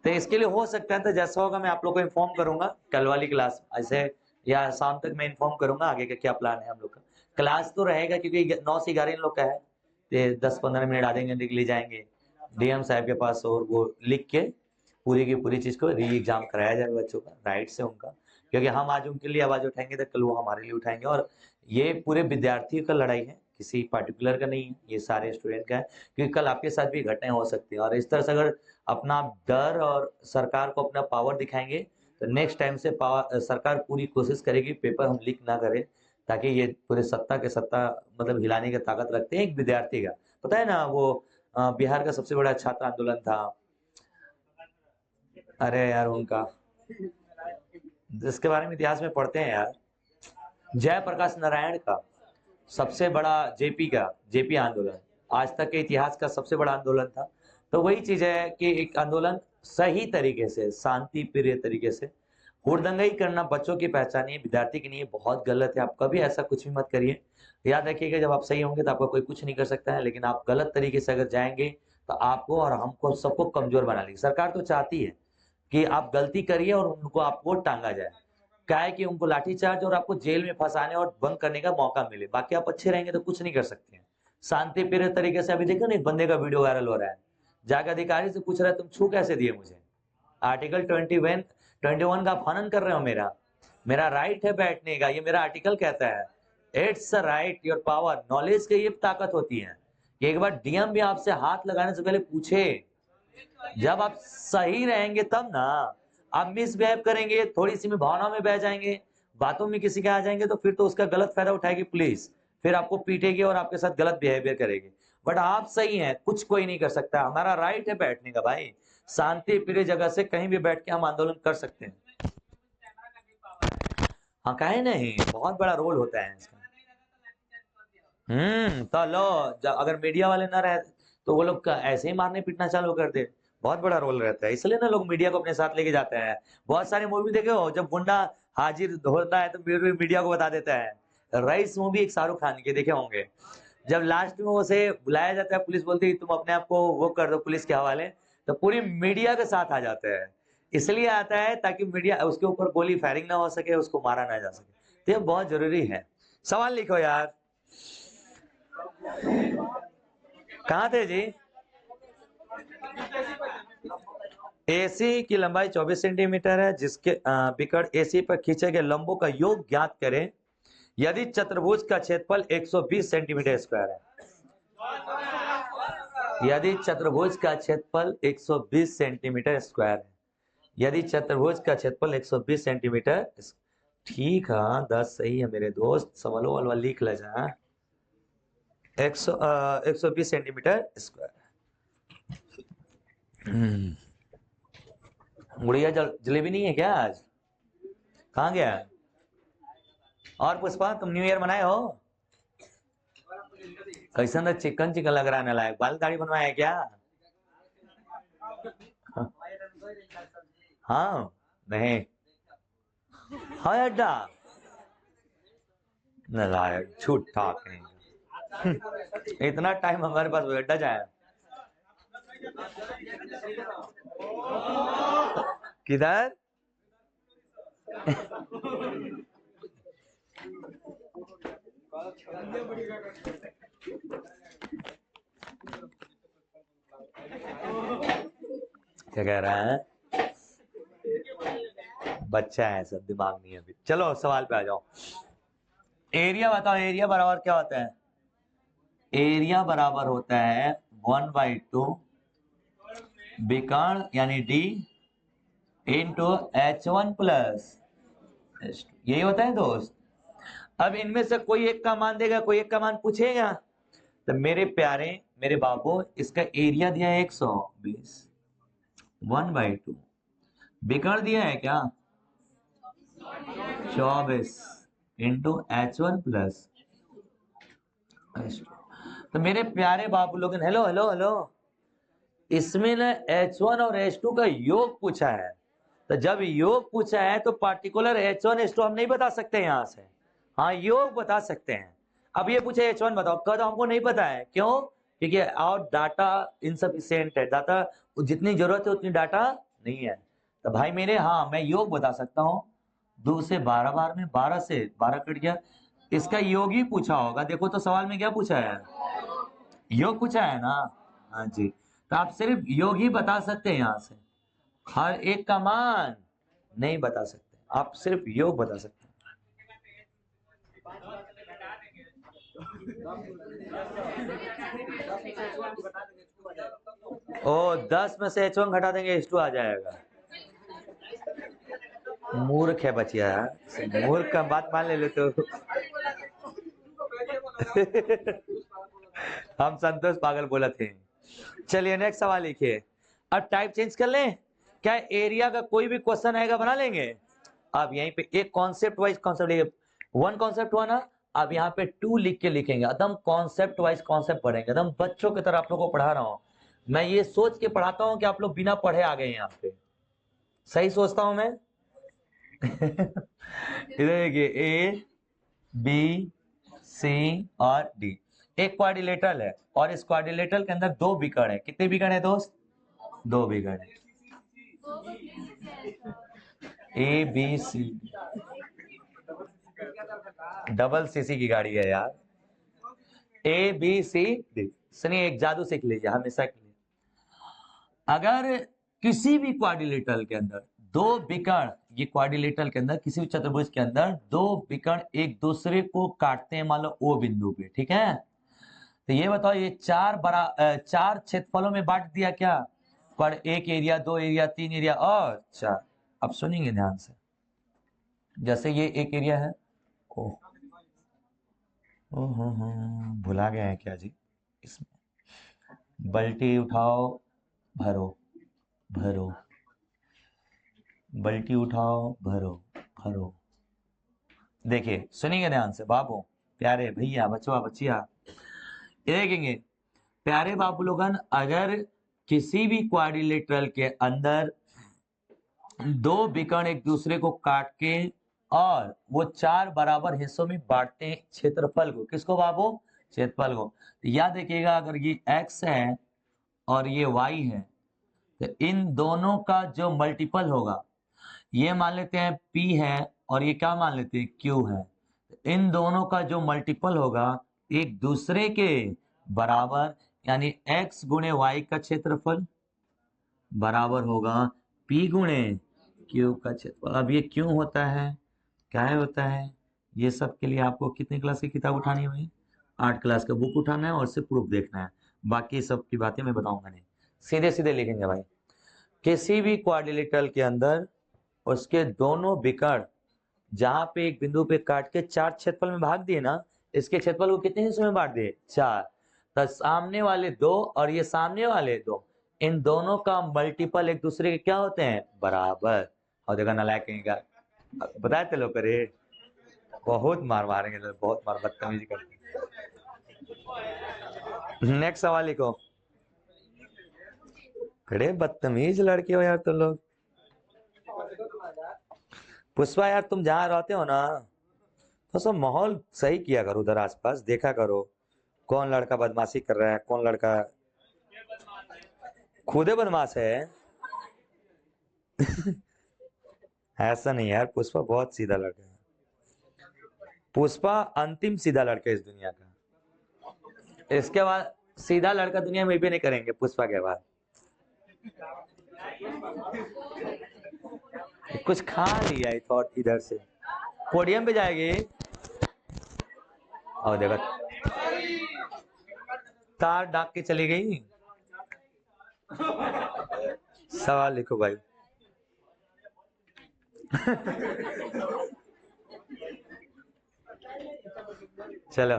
तो इसके लिए हो सकता है तो जैसा होगा मैं आप लोग को इन्फॉर्म करूंगा कल वाली क्लास ऐसे, या शाम तक मैं इन्फॉर्म करूंगा आगे का क्या प्लान है हम लोग का। क्लास तो रहेगा क्योंकि 9 से 11 इन लोग का है, तो 10-15 मिनट आधे घंटे के लिए जाएंगे डीएम साहब के पास और वो लिख के पूरी की पूरी चीज को री एग्जाम कराया जाए बच्चों का, राइट से उनका, क्योंकि हम आज उनके लिए आवाज उठाएंगे तो कल वो हमारे लिए उठाएंगे। और ये पूरे विद्यार्थियों का लड़ाई है, किसी पार्टिकुलर का नहीं है, ये सारे स्टूडेंट का है, क्योंकि कल आपके साथ भी घटनाएं हो सकती है। और इस तरह से अगर अपना डर और सरकार को अपना पावर दिखाएंगे तो नेक्स्ट टाइम से सरकार पूरी कोशिश करेगी पेपर हम लीक ना करें, ताकि ये पूरे सत्ता के सत्ता मतलब हिलाने की ताकत रखते हैं एक विद्यार्थी का। पता है ना वो बिहार का सबसे बड़ा छात्र आंदोलन था, अरे यार उनका, जिसके बारे में इतिहास में पढ़ते हैं यार, जयप्रकाश नारायण का सबसे बड़ा जेपी आंदोलन, आज तक के इतिहास का सबसे बड़ा आंदोलन था। तो वही चीज है कि एक आंदोलन सही तरीके से शांति प्रिय तरीके से, हुड़दंगई करना बच्चों की पहचान है, विद्यार्थी के लिए बहुत गलत है। आप कभी ऐसा कुछ भी मत करिए। याद रखिएगा जब आप सही होंगे तो आपका कोई कुछ नहीं कर सकता है, लेकिन आप गलत तरीके से अगर जाएंगे तो आपको और हमको सबको कमजोर बना लेगी। सरकार तो चाहती है कि आप गलती करिए और उनको आपको टांगा जाए, क्या है कि उनको लाठीचार्ज और आपको जेल में फंसाने और बंद करने का मौका मिले, बाकी आप अच्छे रहेंगे तो कुछ नहीं कर सकते हैं। शांति प्रिय तरीके से, अभी देखो ना एक बंदे का वीडियो वायरल हो रहा है, जाकर अधिकारी से पूछ रहा है तुम छू कैसे दिए मुझे, आर्टिकल 21 का हनन कर रहे हो, मेरा मेरा राइट है बैठने का, ये मेरा आर्टिकल कहता है it's a right your power. Knowledge की ये ताकत होती है कि एक बार डीएम भी आपसे हाथ लगाने से पहले पूछे। जब आप सही रहेंगे तब ना, आप मिसबिहेव करेंगे, थोड़ी सी में भावना में बह जाएंगे, बातों में किसी के आ जाएंगे तो फिर तो उसका गलत फायदा उठाएगी पुलिस, फिर आपको पीटेगी और आपके साथ गलत बिहेवियर करेगी। बट आप सही हैं, कुछ कोई नहीं कर सकता, हमारा राइट है बैठने का भाई, शांति प्रिय जगह से कहीं भी बैठ के हम आंदोलन कर सकते हैं। हाँ काहे नहीं, बहुत बड़ा रोल होता है इसका। तो लो, अगर मीडिया वाले ना रहे तो वो लोग ऐसे ही मारने पीटना चालू कर दे, बहुत बड़ा रोल रहता है, इसलिए ना लोग मीडिया को अपने साथ लेके जाते हैं। बहुत सारे मूवी देखे हो, जब गुंडा हाजिर होता है तो मीडिया को बता देता है। रईस मूवी एक शाहरुख खान के देखे होंगे, जब लास्ट में उसे बुलाया जाता है, पुलिस बोलती है तुम अपने आप को वो कर दो पुलिस के हवाले, तो पूरी मीडिया के साथ आ जाता है। इसलिए आता है ताकि मीडिया उसके ऊपर गोली फायरिंग ना हो सके, उसको मारा ना जा सके, तो ये बहुत जरूरी है। सवाल लिखो यार, कहाँ थे जी? एसी की लंबाई 24 सेंटीमीटर है, जिसके बिकट एसी पर खींचे गए लंबों का योग ज्ञात करें यदि चतुर्भुज का क्षेत्रफल 120 सेंटीमीटर स्क्वायर है। यदि चतुर्भुज का क्षेत्रफल 120 सेंटीमीटर स्क्वायर है, यदि चतुर्भुज का क्षेत्रफल 120 सेंटीमीटर, ठीक है 10 सही है मेरे दोस्त, सवालों वाला लिख ले जा। 120 सेंटीमीटर स्क्वायर। गुड़िया जलेबी नहीं है क्या आज? कहाँ गया? और पुष्पा तुम न्यू ईयर मनाए हो? कैसा ना चिकन चिकन लग रहा है, लायक बाल दाढ़ी बनवाया है क्या? हाँ नहीं, हाँ अड्डा नालायक झूठ ठाक नहीं। इतना टाइम हमारे पास अड्डा जाए किधर? क्या कह रहा है? बच्चा है सब, दिमाग नहीं है अभी। चलो सवाल पे आ जाओ। एरिया बताओ, एरिया बराबर क्या होता है? एरिया बराबर होता है 1/2 विकर्ण यानी डी इंटू H1 प्लस, यही होता है दोस्त। अब इनमें से कोई एक का मान देगा, कोई एक का मान पूछेगा, तो मेरे प्यारे मेरे बाबू इसका एरिया दिया है 120, 1/2 विकर्ण दिया है क्या 24 इंटू H1 प्लस तो मेरे प्यारे बाबू लोग, हेलो हेलो हेलो, इसमें ना H1 और H2 का योग पूछा है। तो जब योग पूछा है तो पार्टिकुलर H1 H2 हम नहीं बता सकते यहाँ से, हाँ योग बता सकते हैं। अब ये पूछे H1 बताओ, कद हमको नहीं पता है, क्यों? क्योंकि और डाटा इनसफिशियंट है, डाटा जितनी जरूरत है उतनी डाटा नहीं है। तो भाई मेरे, हाँ मैं योग बता सकता हूँ। 2 से 12 बार में 12 से 12 कट गया, इसका योग ही पूछा होगा। देखो तो सवाल में क्या पूछा है, योग पूछा है ना। हाँ जी, तो आप सिर्फ योग ही बता सकते हैं यहाँ से, हर एक का मान नहीं बता सकते, आप सिर्फ योग बता सकते हैं। ओ 10 में से H1 घटा देंगे H2 आ जाएगा। मूर्ख है बचिया, मूर्ख का बात मान ले तो। हम संतोष पागल बोला थे। चलिए नेक्स्ट सवाल लिखिए। अब टाइप चेंज कर लें, क्या एरिया का कोई भी क्वेश्चन आएगा बना लेंगे। अब यहीं पे एक कॉन्सेप्ट वाइज कॉन्सेप्ट लिखिए, 1 कॉन्सेप्ट हुआ ना, अब यहाँ पे 2 लिख के लिखेंगे, एकदम कॉन्सेप्ट वाइज कॉन्सेप्ट पढ़ेंगे, एकदम बच्चों की तरह आप लोगों को पढ़ा रहा हूँ। मैं ये सोच के पढ़ाता हूँ कि आप लोग बिना पढ़े आ गए यहाँ पे, सही सोचता हूं मैं। इधर देखिए A B C और D एक क्वाड्रिलेटरल है, और इस क्वाड्रिलेटरल के अंदर 2 बिकड़ है। कितने बिकड़ है दोस्त, 2 बिकड़ है। A B C, double CC की गाड़ी है यार। A B C D, सुनिए एक जादू सीख लीजिए हमेशा के लिए। अगर किसी भी क्वाड्रिलेटरल के अंदर 2 बिकड़, ये क्वाड्रिलेटरल के अंदर किसी भी चतुर्भुज के अंदर 2 बिकड़ एक दूसरे को काटते हैं, मान लो O बिंदु पे, ठीक है। तो ये बताओ, ये 4 क्षेत्रफलों में बांट दिया क्या, पर 1 एरिया 2 एरिया 3 एरिया और 4। अब सुनिए ध्यान से, जैसे ये एक एरिया है, ओह भुला गए हैं क्या जी, इसमें बल्टी उठाओ भरो, भरो बल्टी उठाओ भरो, भरो। देखिए सुनिए ध्यान से बाबू, प्यारे भैया बचवा बचिया, देखेंगे प्यारे बाबू लोगन, अगर किसी भी क्वाड्रिलेटरल के अंदर 2 बिकर्ण एक दूसरे को काट के और वो 4 बराबर हिस्सों में बांटते हैं क्षेत्रफल को, किसको बाबू, क्षेत्रफल को। तो याद रखिएगा, अगर ये x है और ये y है, तो इन दोनों का जो मल्टीपल होगा, ये मान लेते हैं P है और ये क्या मान लेते हैं Q है, इन दोनों का जो मल्टीपल होगा एक दूसरे के बराबर, यानी x गुणे y का क्षेत्रफल बराबर होगा P गुणे Q का क्षेत्रफल। अब ये क्यों होता है, क्या होता है, ये सब के लिए आपको कितनी क्लास की किताब उठानी है भाई, 8 क्लास का बुक उठाना है और सिर्फ प्रूफ देखना है, बाकी सब की बातें मैं बताऊंगा नहीं, सीधे सीधे लिखेंगे भाई। किसी भी क्वाड्रिलेटरल के अंदर उसके दोनों बिकड़ जहां पे एक बिंदु पे काट के 4 क्षेत्रफल में भाग दिए ना, इसके क्षेत्रफल को कितने हिस्सों में बांट दिए, 4। तो सामने वाले 2 और ये सामने वाले 2, इन दोनों का मल्टीपल एक दूसरे के क्या होते हैं, बराबर। और देखा नालायक कहीं का, बताए थे लोग करे, बहुत मार मारेंगे लोग, बहुत मार, बदतमीजी करते। नेक्स्ट सवाल लिखो। खड़े बदतमीज लड़के हो यार तुम लोग। पुष्पा यार तुम जहाँ रहते हो ना, तो सब माहौल सही किया करो, उधर आसपास देखा करो कौन लड़का बदमाशी कर रहा है, कौन लड़का खुदे बदमाश है। ऐसा नहीं यार, पुष्पा बहुत सीधा लड़का है, पुष्पा अंतिम सीधा लड़का है इस दुनिया का। इसके बाद सीधा लड़का दुनिया में भी नहीं करेंगे पुष्पा के बाद। कुछ खा लिया थॉट इधर से, पोडियम पे जाएगी और देखा तार डाक के चली गई। सवाल लिखो भाई। चलो,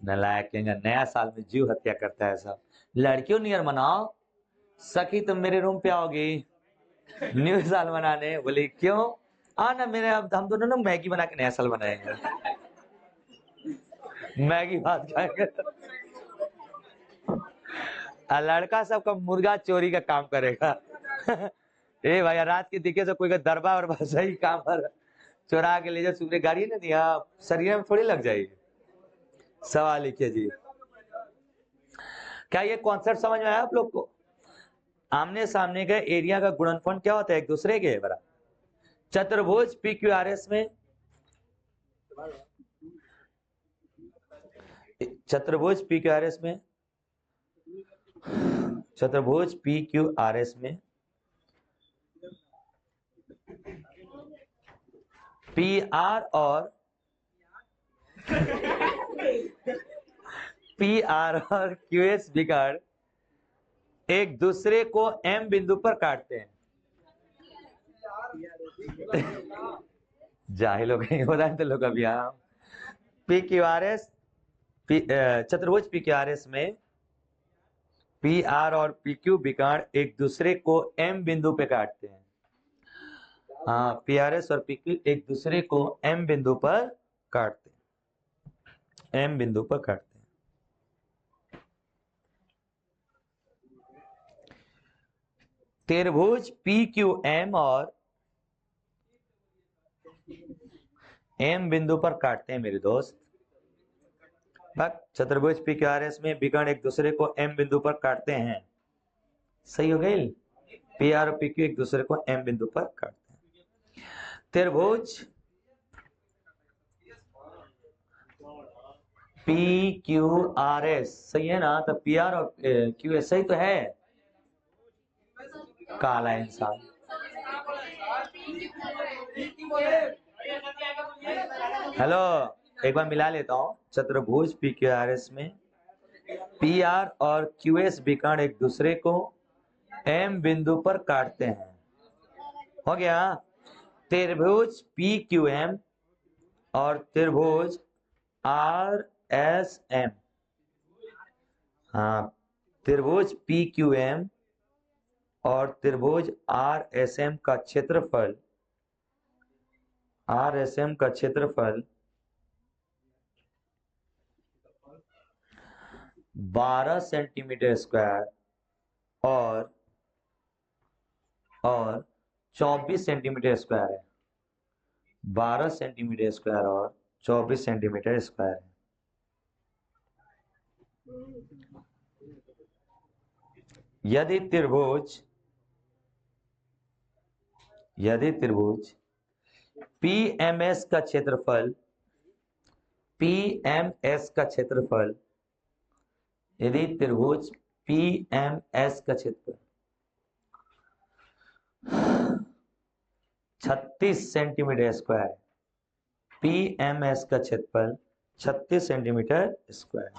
नालायक नया साल में जीव हत्या करता है सब। लड़कियों नियर मनाओ, सखी तुम मेरे रूम पे आओगी न्यू साल मनाने, बोली क्यों, आ ना मेरे, अब हम दोनों ना मैगी बना के नया साल मनाएंगे। मैगी भात खाएंगे। लड़का सबका मुर्गा चोरी का काम करेगा। ए भाई रात के दिखे से कोई का दरबा और सही काम पर चुरा के ले जाए, सुबह गाड़ी ना दिया शरीर में थोड़ी लग जाएगी। सवाल लिखिए जी। क्या ये कॉन्सेप्ट समझ में आया आप लोग को? आमने सामने के एरिया का गुणनफल क्या होता है? एक दूसरे के बराबर। चतुर्भुज PQRS में, चतुर्भुज PQRS में, चतुर्भुज PQRS में PR और QS विकर्ण एक दूसरे को M बिंदु पर काटते हैं। जाहिल हो गए होता है तो लोग अभी PQRS चतुर्भुज PQRS में PR और PQ विकर्ण एक दूसरे को M बिंदु पे काटते हैं। हाँ, PRS और PQ एक दूसरे को M बिंदु पर काटते हैं, M बिंदु पर काटते हैं। त्रिभुज PQM और M बिंदु पर काटते हैं मेरे दोस्त। चतुर्भुज PQRS में विकर्ण एक दूसरे को M बिंदु पर काटते हैं। सही हो गई? PR और PQ एक दूसरे को M बिंदु पर काटते हैं। त्रिभुज PQRS सही है ना? तो PR और QS सही तो है। काला इंसान। हेलो, एक बार मिला लेता हूं। चतुर्भुज PQRS में PR और QS विकर्ण एक दूसरे को M बिंदु पर काटते हैं। हो गया। त्रिभुज PQM और त्रिभुज RSM। हाँ, त्रिभुज PQM और त्रिभुज RSM का क्षेत्रफल 12 सेंटीमीटर स्क्वायर और 24 सेंटीमीटर स्क्वायर है। 12 सेंटीमीटर स्क्वायर और 24 सेंटीमीटर स्क्वायर है। यदि त्रिभुज PMS का क्षेत्रफल यदि त्रिभुज PMS का क्षेत्रफल 36 सेंटीमीटर स्क्वायर, PMS का क्षेत्रफल 36 सेंटीमीटर स्क्वायर,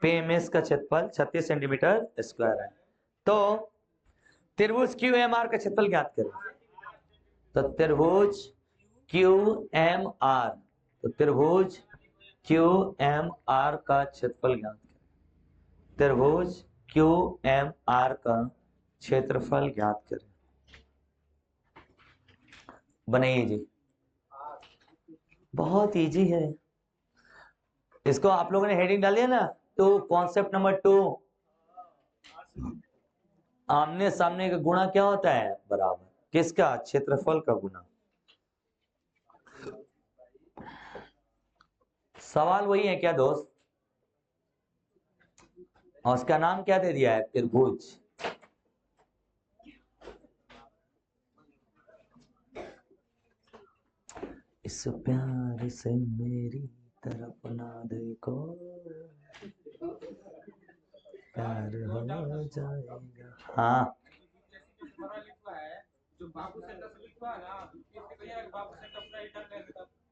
PMS का क्षेत्रफल 36 सेंटीमीटर स्क्वायर है। तो त्रिभुज QMR का क्षेत्रफल ज्ञात करें। तो त्रिभुज QMR, तो त्रिभुज QMR का क्षेत्रफल ज्ञात करें। त्रिभुज QMR का क्षेत्रफल ज्ञात करें। बनाइए जी। बहुत इजी है। इसको आप लोगों ने हेडिंग डाली है ना, तो कॉन्सेप्ट नंबर 2, आमने सामने का गुणा क्या होता है? बराबर किसका? क्षेत्रफल का गुना। सवाल वही है क्या दोस्त? और उसका नाम क्या दे दिया है? त्रिभुज। इस प्यार से मेरी तरफ ना देखो, प्यार हो जाएगा।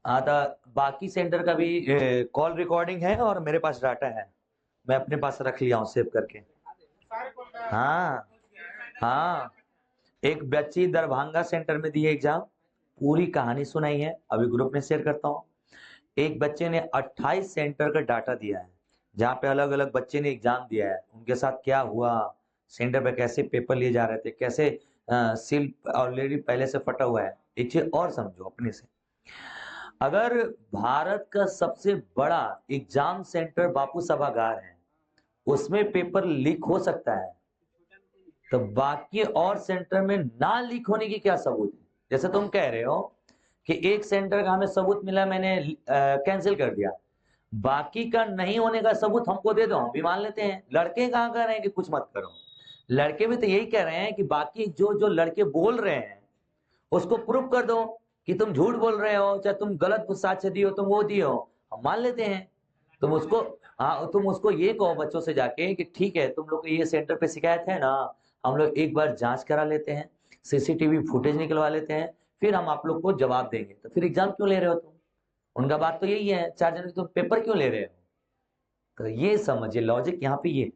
हाँ, तो बाकी सेंटर का भी कॉल रिकॉर्डिंग है और मेरे पास डाटा है, मैं अपने पास रख लिया हूँ सेव करके। हाँ हाँ, एक बच्ची दरभंगा सेंटर में दी एग्जाम, पूरी कहानी सुनाई है, अभी ग्रुप में शेयर करता हूँ। एक बच्चे ने 28 सेंटर का डाटा दिया है, जहाँ पे अलग अलग बच्चे ने एग्जाम दिया है, उनके साथ क्या हुआ, सेंटर पे कैसे पेपर लिए जा रहे थे, कैसे सील ऑलरेडी पहले से फटा हुआ है। एक चीज और समझो अपने से, अगर भारत का सबसे बड़ा एग्जाम सेंटर बापू सभागार है, उसमें पेपर लीक हो सकता है, तो बाकी और सेंटर में ना लीक होने की क्या सबूत है? जैसे तुम कह रहे हो कि एक सेंटर का हमें सबूत मिला, मैंने कैंसिल कर दिया, बाकी का नहीं होने का सबूत हमको दे दो, हम भी मान लेते हैं। लड़के कहाँ कह रहे हैं कि कुछ मत करो? लड़के भी तो यही कह रहे हैं कि बाकी जो जो लड़के बोल रहे हैं उसको प्रूफ कर दो कि तुम झूठ बोल रहे हो, चाहे तुम गलत साक्ष्य दियो, तुम वो दियो, हम मान लेते हैं। तुम उसको, हाँ तुम उसको ये कहो बच्चों से जाके कि ठीक है तुम लोग को ये सेंटर पे शिकायत है ना, हम लोग एक बार जांच करा लेते हैं, सीसीटीवी फुटेज निकलवा लेते हैं, फिर हम आप लोग को जवाब देंगे। तो फिर एग्जाम क्यों ले रहे हो तुम? उनका बात तो यही है, 4 जनवरी तुम पेपर क्यों ले रहे हो? तो ये समझिए लॉजिक यहाँ पे ये।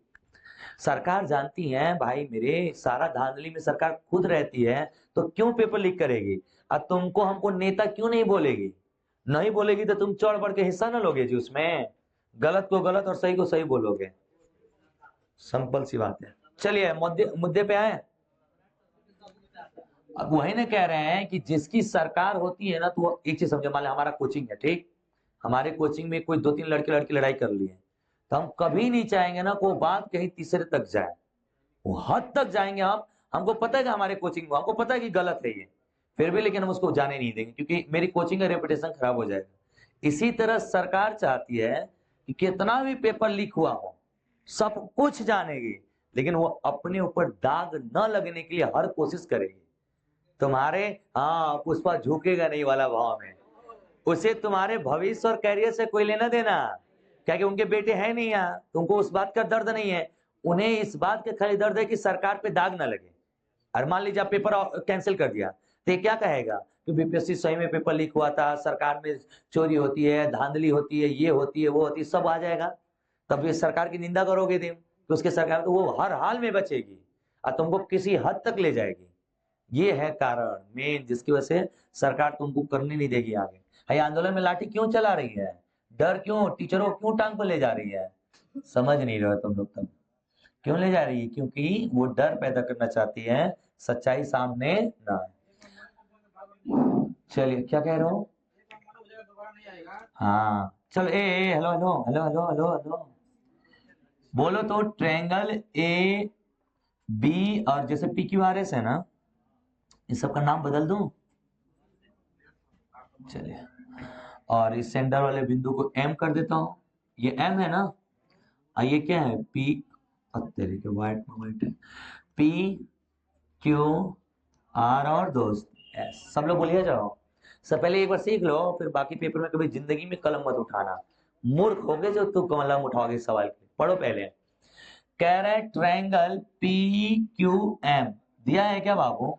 सरकार जानती है भाई मेरे, सारा धांधली में सरकार खुद रहती है, तो क्यों पेपर लीक करेगी? अब तुमको हमको नेता क्यों नहीं बोलेगी? नहीं बोलेगी तो तुम चढ़ बढ़ के हिस्सा ना लोगे जी उसमें, गलत को गलत और सही को सही बोलोगे, सिंपल सी बात है। चलिए मुद्दे मुद्दे पे आए। अब वही ना कह रहे हैं कि जिसकी सरकार होती है ना, तो वो एक चीज समझो, मान लो हमारा कोचिंग है, ठीक, हमारे कोचिंग में कोई 2-3 लड़के लड़की लड़ाई कर लिए, तो हम कभी नहीं चाहेंगे ना को बात कहीं तीसरे तक जाए, वो हद तक जाएंगे हम। हमको पता है कि हमारे कोचिंग में, हमको पता है कि गलत है ये, फिर भी लेकिन हम उसको जाने नहीं देंगे, क्योंकि मेरी कोचिंग का रेपुटेशन खराब हो जाएगा। इसी तरह सरकार चाहती है कि कितना भी पेपर लीक हुआ हो सब कुछ जानेगी, लेकिन वो अपने ऊपर दाग न लगने के लिए हर कोशिश करेगी। तुम्हारे, हाँ पुष्पा झुकेगा नहीं वाला भाव में, उसे तुम्हारे भविष्य और कैरियर से कोई लेना देना, क्या कि उनके बेटे हैं नहीं यहाँ, तुमको उस बात का दर्द नहीं है, उन्हें इस बात का खाली दर्द है कि सरकार पे दाग ना लगे। और मान लीजिए आप पेपर कैंसिल कर दिया, तो ये क्या कहेगा कि बीपीएससी सही में पेपर लीक हुआ था, सरकार में चोरी होती है, धांधली होती है, ये होती है, वो होती है, सब आ जाएगा। तब ये सरकार की निंदा करोगे तुम, तो उसके सरकार तो वो हर हाल में बचेगी और तुमको किसी हद तक ले जाएगी। ये है कारण मेन जिसकी वजह से सरकार तुमको करने नहीं देगी आगे। ये आंदोलन में लाठी क्यों चला रही है? डर क्यों? टीचरों क्यों टांग पर ले जा रही है? समझ नहीं रहे हो तुम लोग तब। क्यों ले जा रही है? क्योंकि वो डर पैदा करना चाहती है, सच्चाई सामने ना आए। चलिए क्या कह रहे हो? हाँ चलो, ए hello hello hello hello hello hello, बोलो तो ट्रायंगल ए बी और जैसे पी क्यू आर एस है ना, इस सब का नाम बदल दूं? चलिए, और इस सेंटर वाले बिंदु को एम कर देता हूं, ये एम है ना, और ये क्या है? पी, तेरे के वाइट में वाइट है, पी क्यू आर और दोस्त एस। सब लोग बोलिए जाओ, सब पहले एक बार सीख लो, फिर बाकी पेपर में कभी जिंदगी में कलम मत उठाना, मूर्ख हो गए जो तू कलम उठाओगे इस सवाल के। पढ़ो पहले। कह रहे ट्रायंगल पी क्यू एम दिया है क्या बाबू?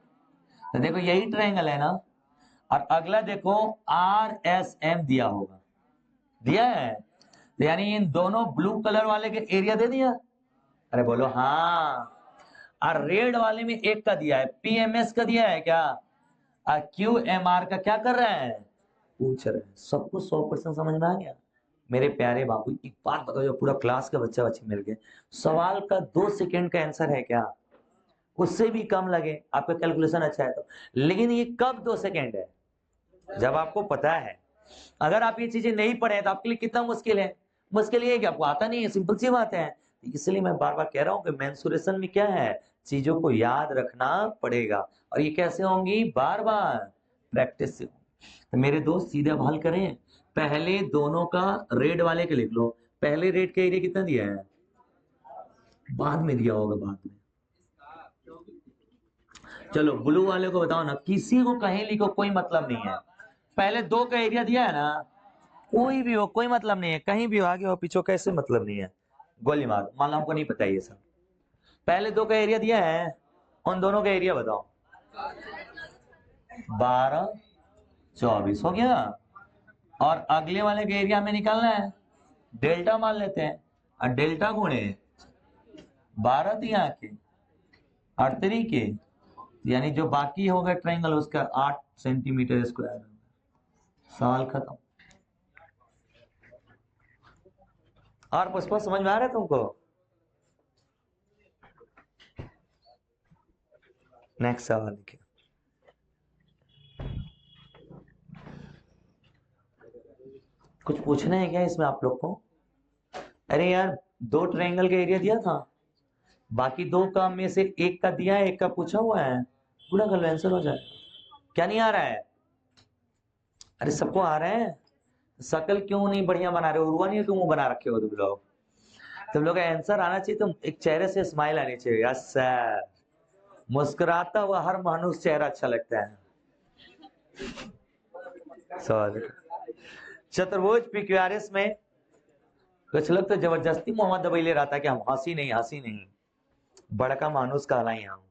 तो देखो यही ट्रायंगल है ना, और अगला देखो आर एस एम दिया होगा, दिया है, तो यानी इन दोनों ब्लू कलर वाले के एरिया दे दिया। अरे बोलो हाँ। और रेड वाले में एक का दिया है, पीएमएस का दिया है क्या? क्यू एम आर का क्या कर रहे हैं? पूछ रहे हैं। सबको 100% समझ में आ गया? मेरे प्यारे बाबू एक बात बताओ, जो पूरा क्लास का बच्चा बच्चे मिल गए, सवाल का 2 सेकंड का आंसर है क्या? उससे भी कम लगे, आपका कैलकुलेशन अच्छा है तो, लेकिन ये कब 2 सेकंड है? जब आपको पता है। अगर आप ये चीजें नहीं पढ़े तो आपके लिए कितना मुश्किल है। मुश्किल ये है कि आपको आता नहीं है, सिंपल सी बात है। इसलिए मैं बार बार कह रहा हूं कि मेंसुरेशन में क्या है, चीजों को याद रखना पड़ेगा, और ये कैसे होंगी? बार बार प्रैक्टिस से। तो मेरे दोस्त सीधे अब हल करें, पहले दोनों का रेड वाले के लिख लो, पहले रेड का एरिया कितना दिया है? बाद में दिया होगा, बाद में। चलो ब्लू वाले को बताओ ना, किसी को कहीं लिखो कोई मतलब नहीं है, पहले 2 का एरिया दिया है ना, कोई भी हो कोई मतलब नहीं है, कहीं भी हो आगे हो पीछे कैसे मतलब नहीं है, गोली मार। मान लो हमको नहीं पता ये सब, पहले 2 का एरिया दिया है, उन दोनों का एरिया बताओ। 12 24 हो गया, और अगले वाले के एरिया में निकालना है, डेल्टा मान लेते हैं, और डेल्टा गुणे 12 दिया के 38 के, यानी जो बाकी होगा ट्रायंगल उसका 8 सेंटीमीटर स्क्वायर। सवाल खत्म। और पुष्पा समझ में आ रहा है तुमको? नेक्स्ट सवाल देखिए। कुछ पूछना है क्या इसमें आप लोग को? अरे यार, 2 ट्रायंगल का एरिया दिया था, बाकी 2 का में से एक का दिया है, एक का पूछा हुआ है, पूरा कर लो, आंसर हो जाए। क्या नहीं आ रहा है? अरे सबको आ रहा है। शकल क्यों नहीं बढ़िया बना रहे हो? उर्वा नहीं क्यों बना रखे हो तुम लोग? तुम लोग का आंसर आना चाहिए, तुम एक चेहरे से स्माइल आनी चाहिए। यस सर, मुस्कुराता हुआ हर मानुष चेहरा अच्छा लगता है। सॉरी। चतुर्भुज पीक्यूआरएस में कुछ लोग तो जबरदस्ती मोहम्मद दबैले रहा था कि हम हंसी नहीं, हंसी नहीं, बड़का मानुष कहलाई हम।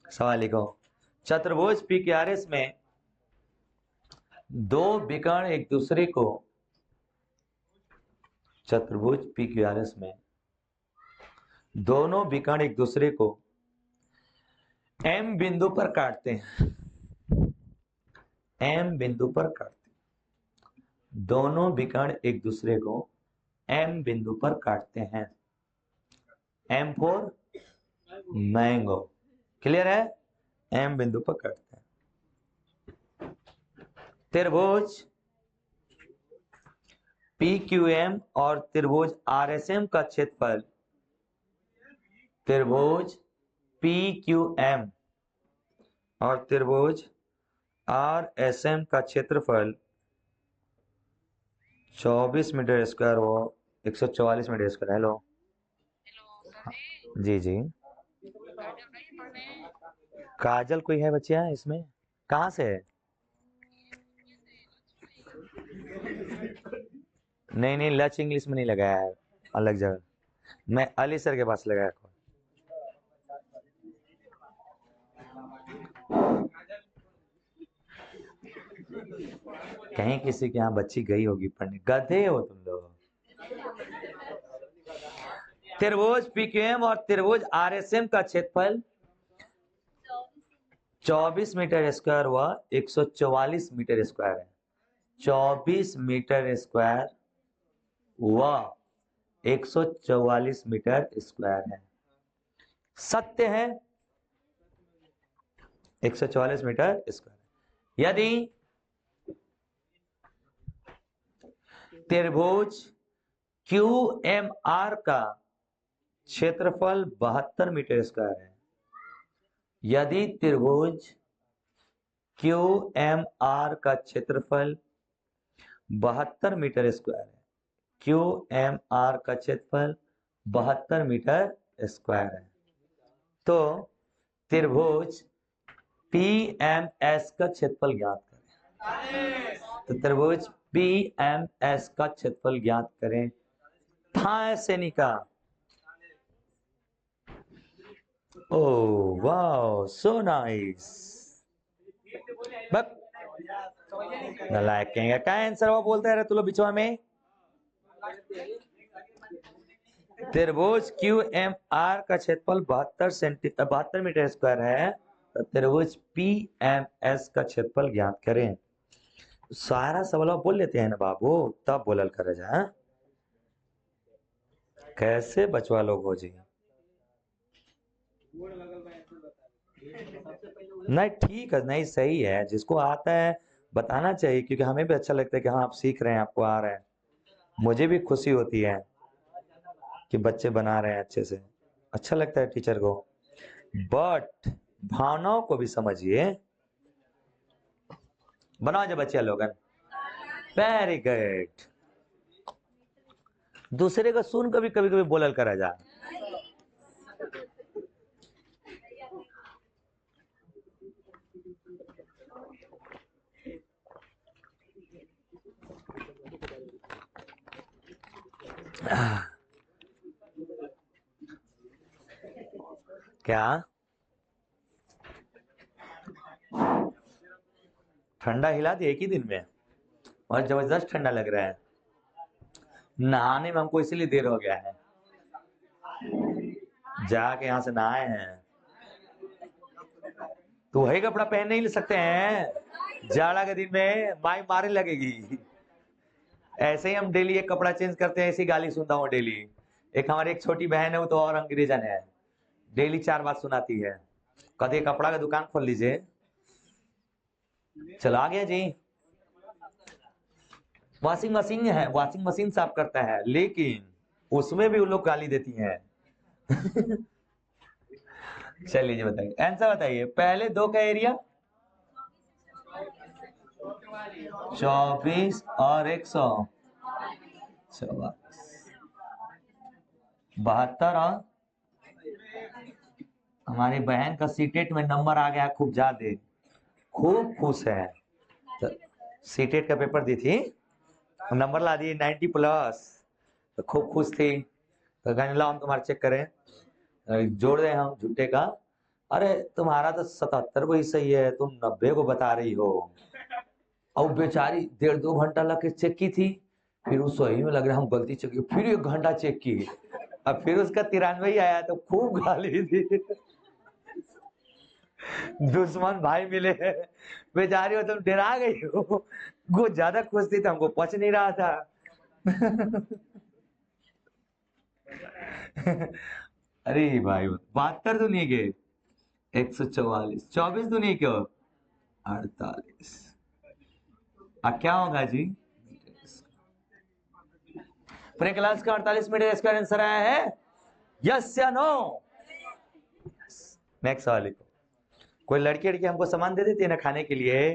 सवाल लिखो। चतुर्भुज पीक्यूआरएस में 2 विकर्ण एक दूसरे को, चतुर्भुज पीक्यूआरएस में दोनों विकर्ण एक दूसरे को एम बिंदु पर काटते हैं। एम बिंदु पर काटते हैं, दोनों विकर्ण एक दूसरे को एम बिंदु पर काटते हैं। एम फॉर मैंगो, क्लियर है? एम बिंदु पर काटते हैं। त्रिभुज PQM और त्रिभुज RSM का क्षेत्रफल, त्रिभुज PQM और त्रिभुज RSM का क्षेत्रफल 24 मीटर स्क्वायर हो, 144 मीटर स्क्वायर। हेलो जी जी। काजल कोई है बच्चिया इसमें? कहाँ से है? नहीं नहीं, लच इंग्लिश में नहीं लगाया है, अलग जगह। मैं अली सर के पास लगाया। कहीं किसी के यहाँ बच्ची गई होगी पढ़ने, गधे हो तुम लोग। त्रिभुज PQM और त्रिभुज RSM का क्षेत्रफल 24 मीटर स्क्वायर हुआ, 144 मीटर स्क्वायर है। 24 मीटर स्क्वायर हुआ, 144 मीटर स्क्वायर है। सत्य है 144 मीटर स्क्वायर। यदि त्रिभुज QMR का क्षेत्रफल 72 मीटर स्क्वायर है, यदि त्रिभुज QMR का क्षेत्रफल 72 मीटर स्क्वायर है, QMR का क्षेत्रफल 72 मीटर स्क्वायर है, तो त्रिभुज PMS का क्षेत्रफल ज्ञात करें। तो त्रिभुज PMS का क्षेत्रफल ज्ञात करें। था ऐसे निका। Oh wow, so nice. नालायक कहेंगे, क्या आंसर वो बोलते रहे तुम लोग बिचवा में। त्रिभुज QMR का क्षेत्रफल 72 मीटर स्क्वायर है, तो त्रिभुज PMS का क्षेत्रफल ज्ञात करें। सारा सवाल बोल लेते हैं ना बाबू, तब बोलल करे जा। कैसे बचवा लोग हो जी। नहीं ठीक है, नहीं सही है, जिसको आता है बताना चाहिए, क्योंकि हमें भी अच्छा लगता है कि हाँ आप सीख रहे हैं, आपको आ रहा है। मुझे भी खुशी होती है कि बच्चे बना रहे हैं अच्छे से, अच्छा लगता है टीचर को। बट भावनाओं को भी समझिए। बनाओ जो बच्चे लोगन, वेरी गुड। दूसरे का सुन कभी कभी कभी बोलल करा जा। क्या ठंडा हिला दिया एक ही दिन में, और जबरदस्त ठंडा लग रहा है। नहाने में हमको इसीलिए देर हो गया है, जाके यहाँ से नहाए हैं। तो वही कपड़ा पहन नहीं ले सकते हैं जाड़ा के दिन में, माई मारने लगेगी। ऐसे ही हम डेली एक कपड़ा चेंज करते हैं, ऐसी गाली सुनता हूँ डेली। एक हमारी एक छोटी बहन है, वो तो और अंग्रेजन है, डेली 4 बात सुनाती है, कभी कपड़ा का दुकान खोल लीजिए। चला गया जी। वॉशिंग मशीन है, वॉशिंग मशीन साफ करता है, लेकिन उसमें भी वो लोग गाली देती हैं। चलिए जी बताइए, आंसर बताइए, पहले दो का एरिया 24 और 144, 72। और हमारी बहन का सीटेट में नंबर आ गया खूब ज्यादा, खूब खुश है। तो सीटेट का पेपर दी थी, नंबर ला दिए 90+, तो खूब खुश थी। तो कहने ला हम तुम्हारा चेक करें, जोड़ रहे हम झूठे का। अरे तुम्हारा तो 77 को ही सही है, तुम 90 को बता रही हो। और बेचारी 1.5-2 घंटा लग के चेक की थी, फिर वो सही में लग रहा हम गलती चेक की, फिर 1 घंटा चेक की, अब फिर उसका 93 ही आया, तो खूब गाली दी। दुश्मन भाई मिले, बेचारी हो तुम डरा गई हो। वो ज्यादा खुश थी तो हमको पच नहीं रहा था। अरे भाई 72 तो नहीं गए, 144, 24 तो नहीं क्यों, 48। अब क्या होगा जी, पूरे क्लास का 48 मीटर स्क्वायर आंसर आया है, यस या नो। नेक्स्ट वाले को, कोई लड़की लड़की हमको सामान दे देती है ना खाने के लिए,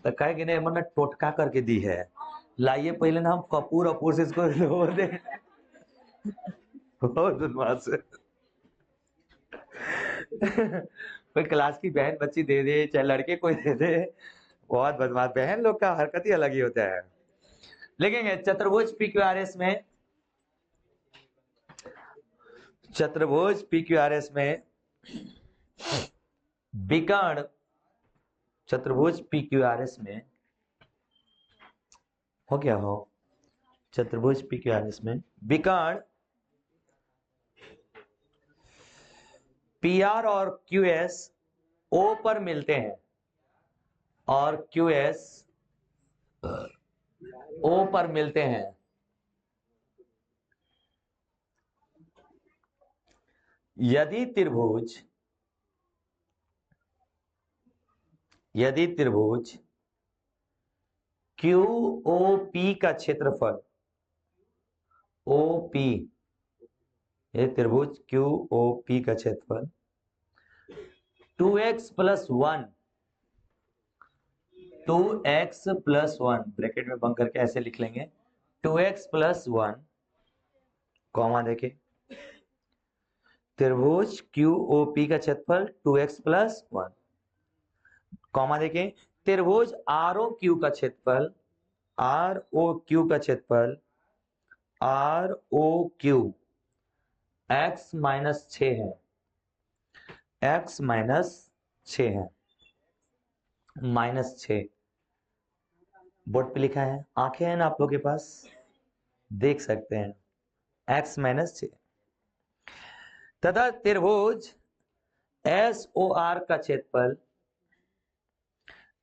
तो कहे कि नहीं मैंने टोटका करके दी है, लाइए पहले ना हम कपूर अपूर से इसको धो दे। बहुत बदमाश है। कोई क्लास की बहन बच्ची दे दे, चाहे लड़के कोई दे दे, बहुत बदमाश। बहन लोग का हरकत ही अलग ही होता है। लेकिन चतुर्भुज PQRS में, चतुर्भुज PQRS में विकर्ण, चतुर्भुज PQRS में हो गया हो, चतुर्भुज PQRS में विकर्ण PR और QS O पर मिलते हैं, और QS O पर मिलते हैं, यदि त्रिभुज, यदि त्रिभुज QOP का क्षेत्रफल, OP, ये त्रिभुज QOP का क्षेत्रफल 2x+1, 2x+1 ब्रैकेट में बंद करके ऐसे लिख लेंगे, 2x+1 कॉमा देके, त्रिभुज QOP का क्षेत्रफल 2x+1 कॉमा देके, त्रिभुज ROQ का क्षेत्रफल, ROQ का क्षेत्रफल, ROQ x-6 है, x-6 है, -6 बोर्ड पे लिखा है, आंखें हैं ना आप लोग के पास, देख सकते हैं, x-6 तथा त्रिभुज SOR का क्षेत्रफल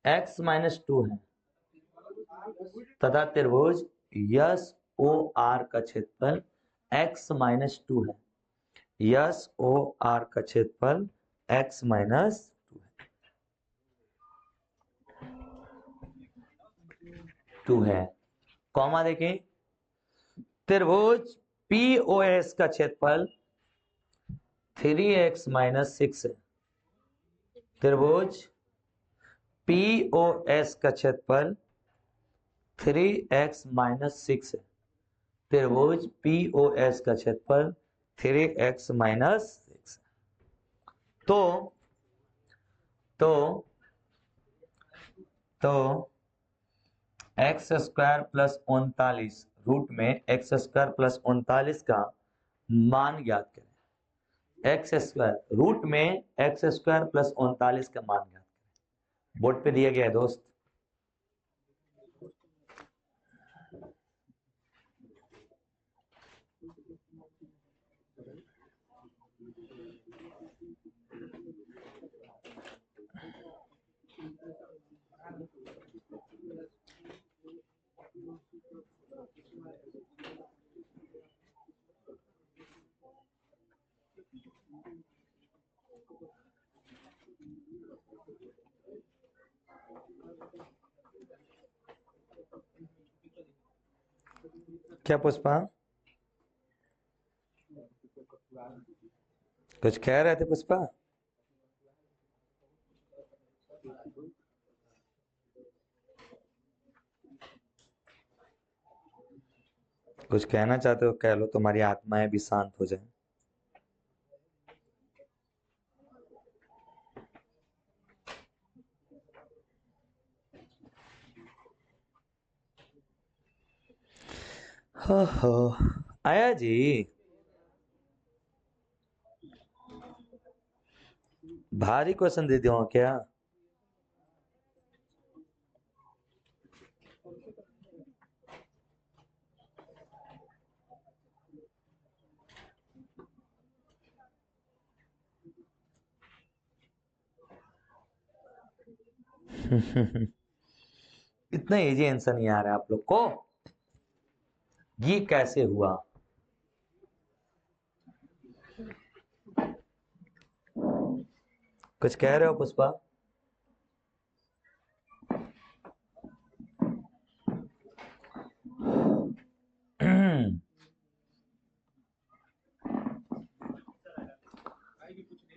x-2 है, तथा त्रिभुज SOR का क्षेत्रफल x-2 है, SOR का क्षेत्रफल x-2 है। कॉमा देखें, त्रिभुज POS का क्षेत्रफल 3x-6 है, त्रिभुज POS का क्षेत्रफल 3x-6 है, त्रिभुज POS का क्षेत्रफल 3x-6। तो तो तो x² + 39 रूट में x² + 39 का मान ज्ञात करें, x² रूट में x² + 39 का मान ज्ञात करें, बोर्ड पे दिया गया है दोस्त। क्या पुष्पा, कुछ कह रहे थे पुष्पा? कुछ कहना चाहते हो कह लो, तुम्हारी आत्माएं भी शांत हो जाए। हो आया जी, भारी क्वेश्चन दे दिया क्या? इतना इजी आंसर नहीं आ रहा है आप लोग को, ये कैसे हुआ? कुछ कह रहे हो पुष्पा?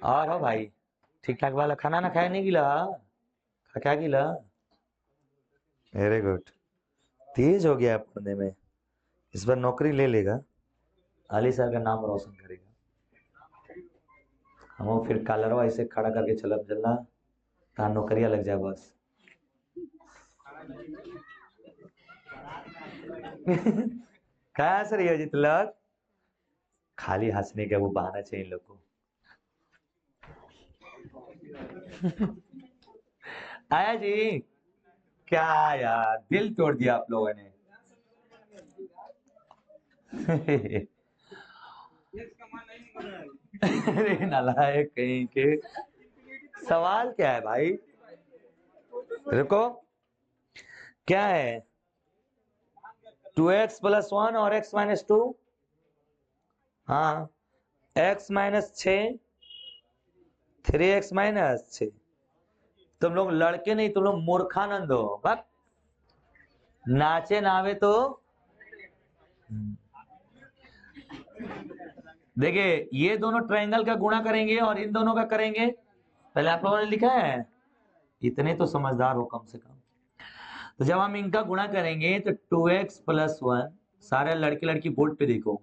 और हो भाई, ठीक ठाक वाला खाना ना खाया नहीं गिला? क्या गिला? वेरी गुड, तेज हो गया पढ़ने में, इस बार नौकरी ले लेगा, अली सर का नाम रोशन करेगा। हम फिर कॉलरवा ऐसे खड़ा करके चलब चलना, कहा नौकरिया लग जाए बस। कहा सर ये अजित लग, खाली हंसने का वो बहाना चाहिए इन लोग को। आया जी, क्या यार दिल तोड़ दिया आप लोगों ने। अरे नालायक कहीं के, सवाल क्या है भाई? रुको, क्या है? 2x+1 और x-2, हाँ, x-6, 3x-6। तुम लोग लड़के नहीं, तुम लोग मूर्खानंद हो। बक नाचे नावे तो देखिए, ये दोनों ट्रायंगल का गुणा करेंगे और इन दोनों का करेंगे। पहले आप लोगों ने लिखा है, इतने तो समझदार हो कम से कम। तो जब हम इनका गुणा करेंगे तो 2x+1, सारे लड़की लड़की बोर्ड पे देखो,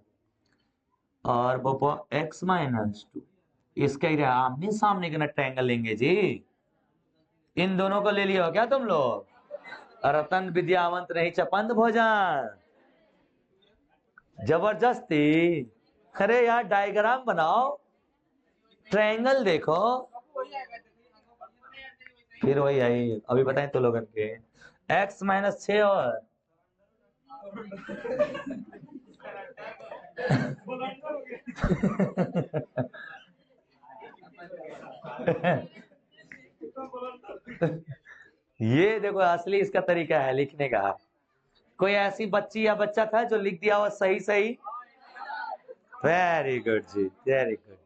और बपो x-2, इसका ही आमने सामने का ट्रायंगल लेंगे जी। इन दोनों को ले लिया हो क्या तुम लोग? रतन विद्यावंत नहीं चपंद भोजन, जबरदस्ती। अरे यार डायग्राम बनाओ, ट्रायंगल देखो, फिर वही आई अभी बताएं तो लोगन के x-6 और ये देखो असली इसका तरीका है लिखने का। कोई ऐसी बच्ची या बच्चा था जो लिख दिया हो सही सही? वेरी गुड जी, वेरी गुड।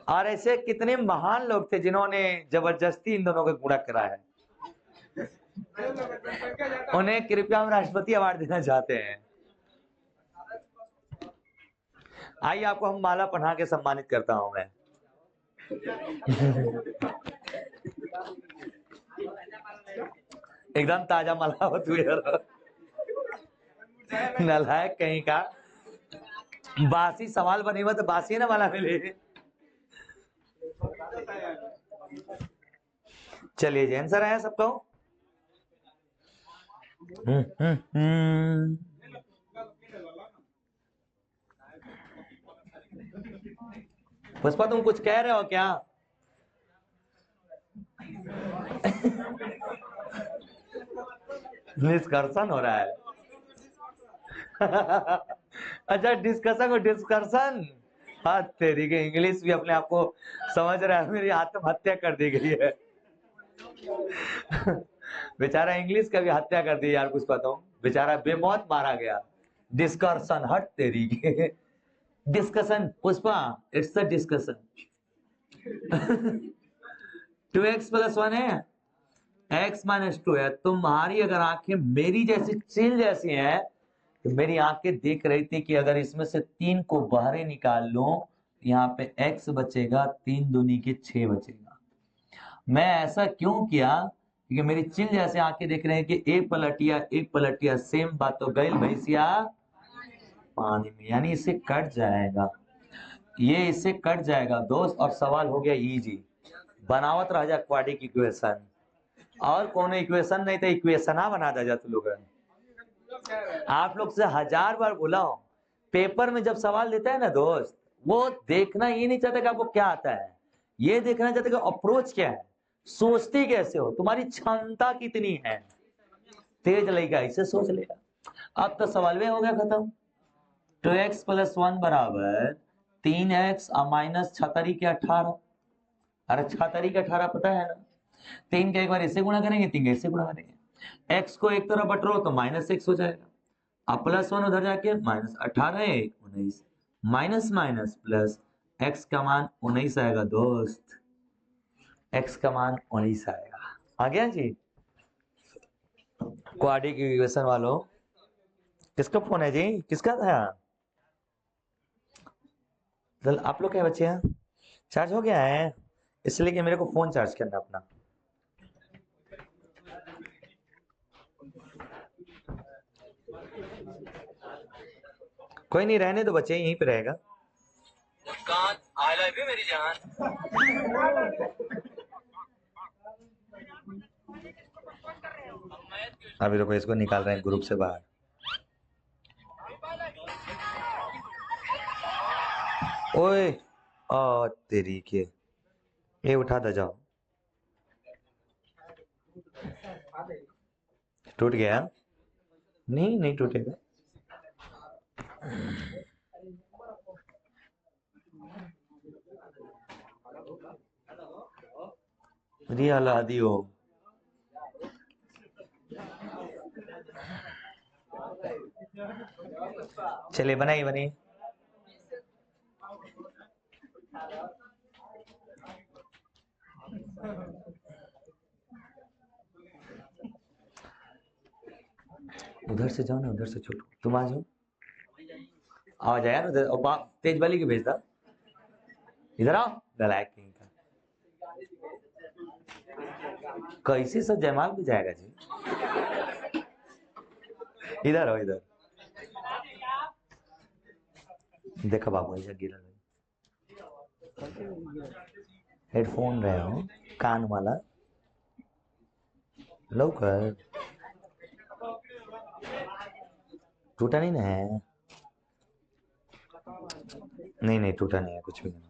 और ऐसे कितने महान लोग थे जिन्होंने जबरदस्ती इन दोनों का गुणा करा है, उन्हें कृपया हम राष्ट्रपति अवार्ड देना चाहते हैं। आइए आपको हम माला पढ़ा के सम्मानित करता हूं मैं। एकदम ताजा माला हो तू यार, नालायक कहीं का। बासी सवाल बने हुआ तो बासी ना वाला मिले। चलिए जी, आंसर आया सबको? पुष्पा तुम कुछ कह रहे हो क्या? डिस्कशन हो रहा है। अच्छा, डिस्कशन को डिस्कशन, हाँ तेरी के इंग्लिश भी अपने आप को समझ रहा है, मेरी आत्महत्या कर दी गई है। बेचारा इंग्लिश का भी हत्या कर दी यार पुष्पा, तुम बेचारा बेमौत मारा गया। डिस्कशन, हट तेरी के discussion Pushpa, it's a discussion. 2x+1 है, x माइनस टू है। तुम्हारी अगर आंखें मेरी जैसी चिल जैसी हैं तो मेरी आंखें देख रही थी कि अगर इसमें से 3 को बाहर निकाल लो, यहाँ पे x बचेगा, 3 दूनी के 6 बचेगा। मैं ऐसा क्यों किया? क्योंकि मेरी चिल जैसे आंखें देख रहे हैं कि एक पलटिया सेम बात तो गैल भैंसिया पानी में, यानी इसे कट जाएगा, ये इससे कट जाएगा दोस्त। और सवाल हो गया इजी। बनावत रह जा क्वाड्रिक इक्वेशन, और कौन इक्वेशन नहीं तो इक्वेशन बना दे तू लोग। आप लोग से 1000 बार बोला हूं, पेपर में जब सवाल देता है ना दोस्त, वो देखना ये नहीं चाहता कि आपको क्या आता है, ये देखना चाहता कि अप्रोच क्या है, सोचते कैसे हो, तुम्हारी क्षमता कितनी है। तेज लगेगा इसे सोच लेगा। अब तो सवाल में हो गया खत्म। 2x प्लस 1 बराबर 3x माइनस 6 के 18। अरे 6 के 18 पता है ना, 3 का एक बार इससे गुणा करेंगे, 3 का इससे गुणा करेंगे, x को एक तरफ बटरो तो माइनस x हो जाएगा, अब प्लस 1 उधर जाके minus 18 19, minus minus plus, x का मान 19 आएगा दोस्त, x का मान 19 आएगा। आ गया जी। क्वाड्रिक इक्वेशन वालों, किसका फोन है जी, किसका था? आप लोग क्या बच्चे हैं, चार्ज हो गया है, इसलिए कि मेरे को फोन चार्ज करना अपना। कोई नहीं, रहने दो बच्चे, यहीं पे रहेगा। आई लव यू मेरी जान। अभी रुको, इसको निकाल रहे हैं ग्रुप से बाहर। ओए तेरी के, ये उठा दे जाओ। टूट गया? नहीं नहीं टूटेगा। रियल आदि हो। चलिए बनाइए बनाइए। उधर से जाओ ना, उधर से छोटू, तुम आ जाओ, आ जाए यार उधर, तेज वाली की भेजता, इधर आओ गलायक कहीं का। कैसे सब जयमाल भी जाएगा जी, इधर हो इधर। देखो बाबू ऐसा गिरा, हेडफोन रहे हो कान वाला लो कर, टूटा नहीं ना है? नहीं नहीं टूटा नहीं है, कुछ भी नहीं।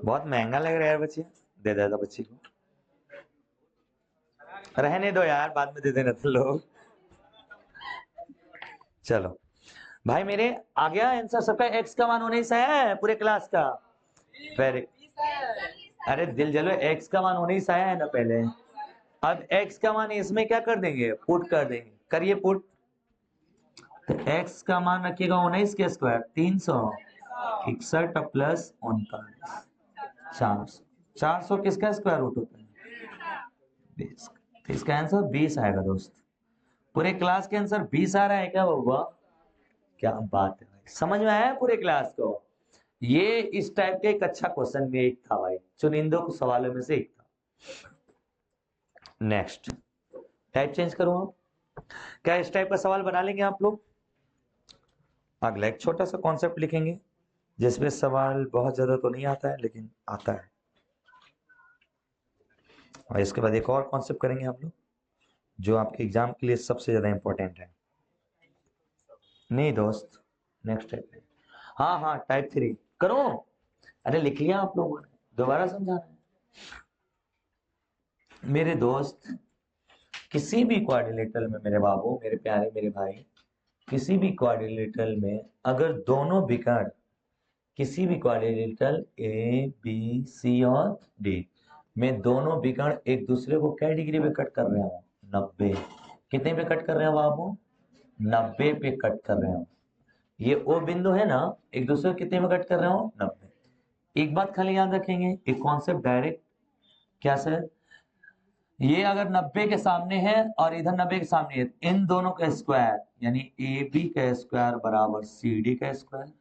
बहुत महंगा लग रहा है यार, बच्चे दे देता बच्ची को, रहने दो यार, बाद में दे देना तो लोग। चलो भाई मेरे, आ गया आंसर सबका, x का मान 19 है पूरे क्लास का। वेरी, अरे दिल जलो, x का मान 19 आया है ना पहले, अब x का मान इसमें क्या कर देंगे, पुट कर देंगे, करिए पुट। तो x का मान रखिएगा 19 के स्क्वायर 361 प्लस 39 400, 400 किसका स्क्वायर रूट होता है 20, तो इसका आंसर 20 आएगा दोस्त। पूरे क्लास के आंसर 20 आ रहा है क्या बाबा? क्या बात है भाई, समझ में आया पूरे क्लास को? ये इस टाइप के एक अच्छा क्वेश्चन में एक था भाई, चुनिंदों को सवालों में से एक था। नेक्स्ट टाइप चेंज करूं, क्या इस टाइप का सवाल बना लेंगे आप लोग? अगला एक छोटा सा कॉन्सेप्ट लिखेंगे जिसमें सवाल बहुत ज्यादा तो नहीं आता है लेकिन आता है, और इसके बाद एक और कॉन्सेप्ट करेंगे हम लोग जो आपके एग्जाम के लिए सबसे ज्यादा इंपॉर्टेंट है। नहीं दोस्त, नेक्स्ट टाइप, हाँ हाँ टाइप 3 करो। अरे लिख लिया आप लोगों ने, दोबारा समझाना है मेरे दोस्त। किसी भी क्वाड्रिलेटरल में मेरे बाबू, मेरे प्यारे मेरे भाई, किसी भी क्वाड्रिलेटरल में अगर दोनों विकर्ण, किसी भी क्वाड्रिलेटरल ए बी सी और डी में दोनों विकर्ण एक दूसरे को क्या डिग्री पे कट कर रहे हो, 90। कितने पे कट कर रहे हो बाबू? 90 पे कट कर रहे हो। ये ओ बिंदु है ना, एक दूसरे को कितने में कट कर रहे हो, 90। एक बात खाली याद रखेंगे, एक कॉन्सेप्ट डायरेक्ट क्या सर? ये अगर 90 के सामने है और इधर 90 के सामने है, इन दोनों का स्क्वायर यानी ए बी का स्क्वायर बराबर सी डी का स्क्वायर,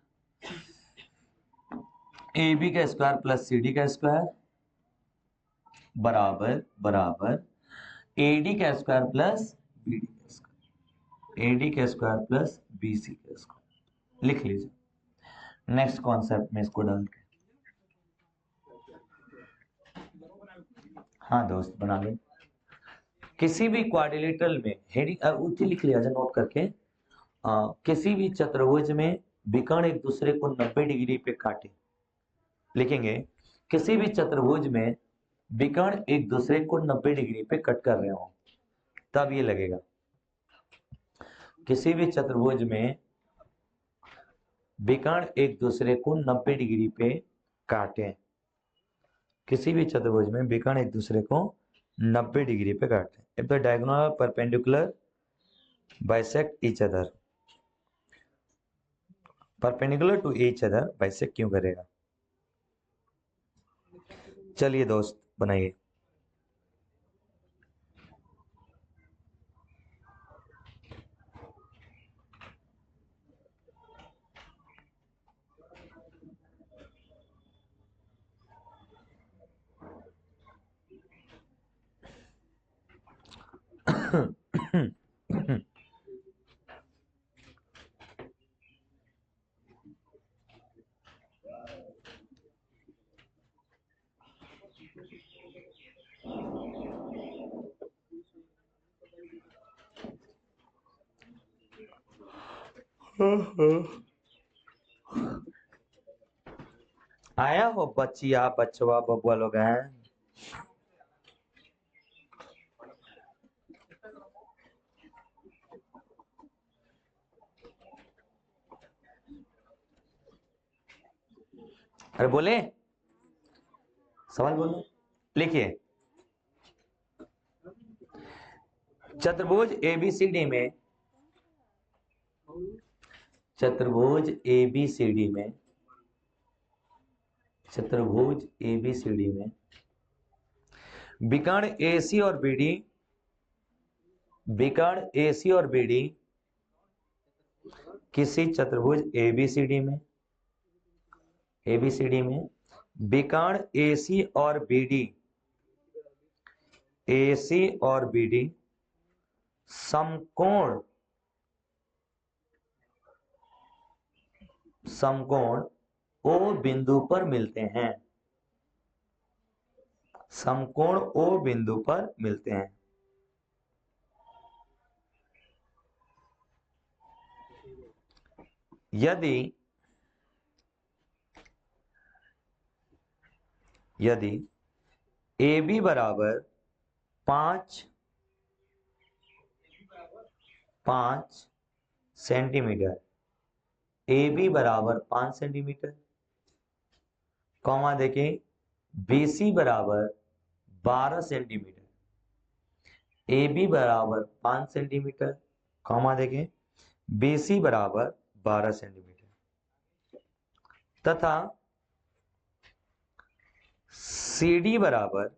ए बी का स्क्वायर प्लस सी डी का स्क्वायर बराबर बराबर ए डी का स्क्वायर प्लस बी डी का स्क्वायर, ए डी का स्क्वायर प्लस बी सी का स्क्वायर। लिख लीजिए नेक्स्ट कॉन्सेप्ट में इसको डाल के। हाँ दोस्त बना ले। किसी भी क्वाड्रिलेटरल में हेडिंग ऊंची लिख लिया जा नोट करके। किसी भी चतुर्भुज में विकर्ण एक दूसरे को 90 डिग्री पे काटे। लिखेंगे किसी भी चतुर्भुज में विकर्ण एक दूसरे को 90 डिग्री पे कट कर रहे हो, तब ये लगेगा। किसी भी चतुर्भुज में विकर्ण एक दूसरे को 90 डिग्री पे काटे, किसी भी चतुर्भुज में विकर्ण एक दूसरे को 90 डिग्री पे काटे। If the diagonal perpendicular bisect each other, perpendicular to each other bisect क्यों करेगा? चलिए दोस्त बनाइए। आया हो बच्चिया बचवा बबुआ लोग हैं। अरे बोले सवाल बोलो। लिखिए चतुर्भुज एबीसीडी में, चतुर्भुज एबीसीडी में, चतुर्भुज एबीसीडी में विकर्ण एसी और बीडी, विकर्ण एसी और बीडी किसी चतुर्भुज एबीसीडी में, एबीसीडी में विकर्ण एसी और बीडी, एसी और बीडी समकोण, समकोण ओ बिंदु पर मिलते हैं, समकोण ओ बिंदु पर मिलते हैं। यदि यदि ए बी बराबर 5 सेंटीमीटर, ए बी बराबर 5 सेंटीमीटर, कॉमा देखें बी सी बराबर 12 सेंटीमीटर, ए बी बराबर 5 सेंटीमीटर, कॉमा देखें बी सी बराबर 12 सेंटीमीटर, तथा सी डी बराबर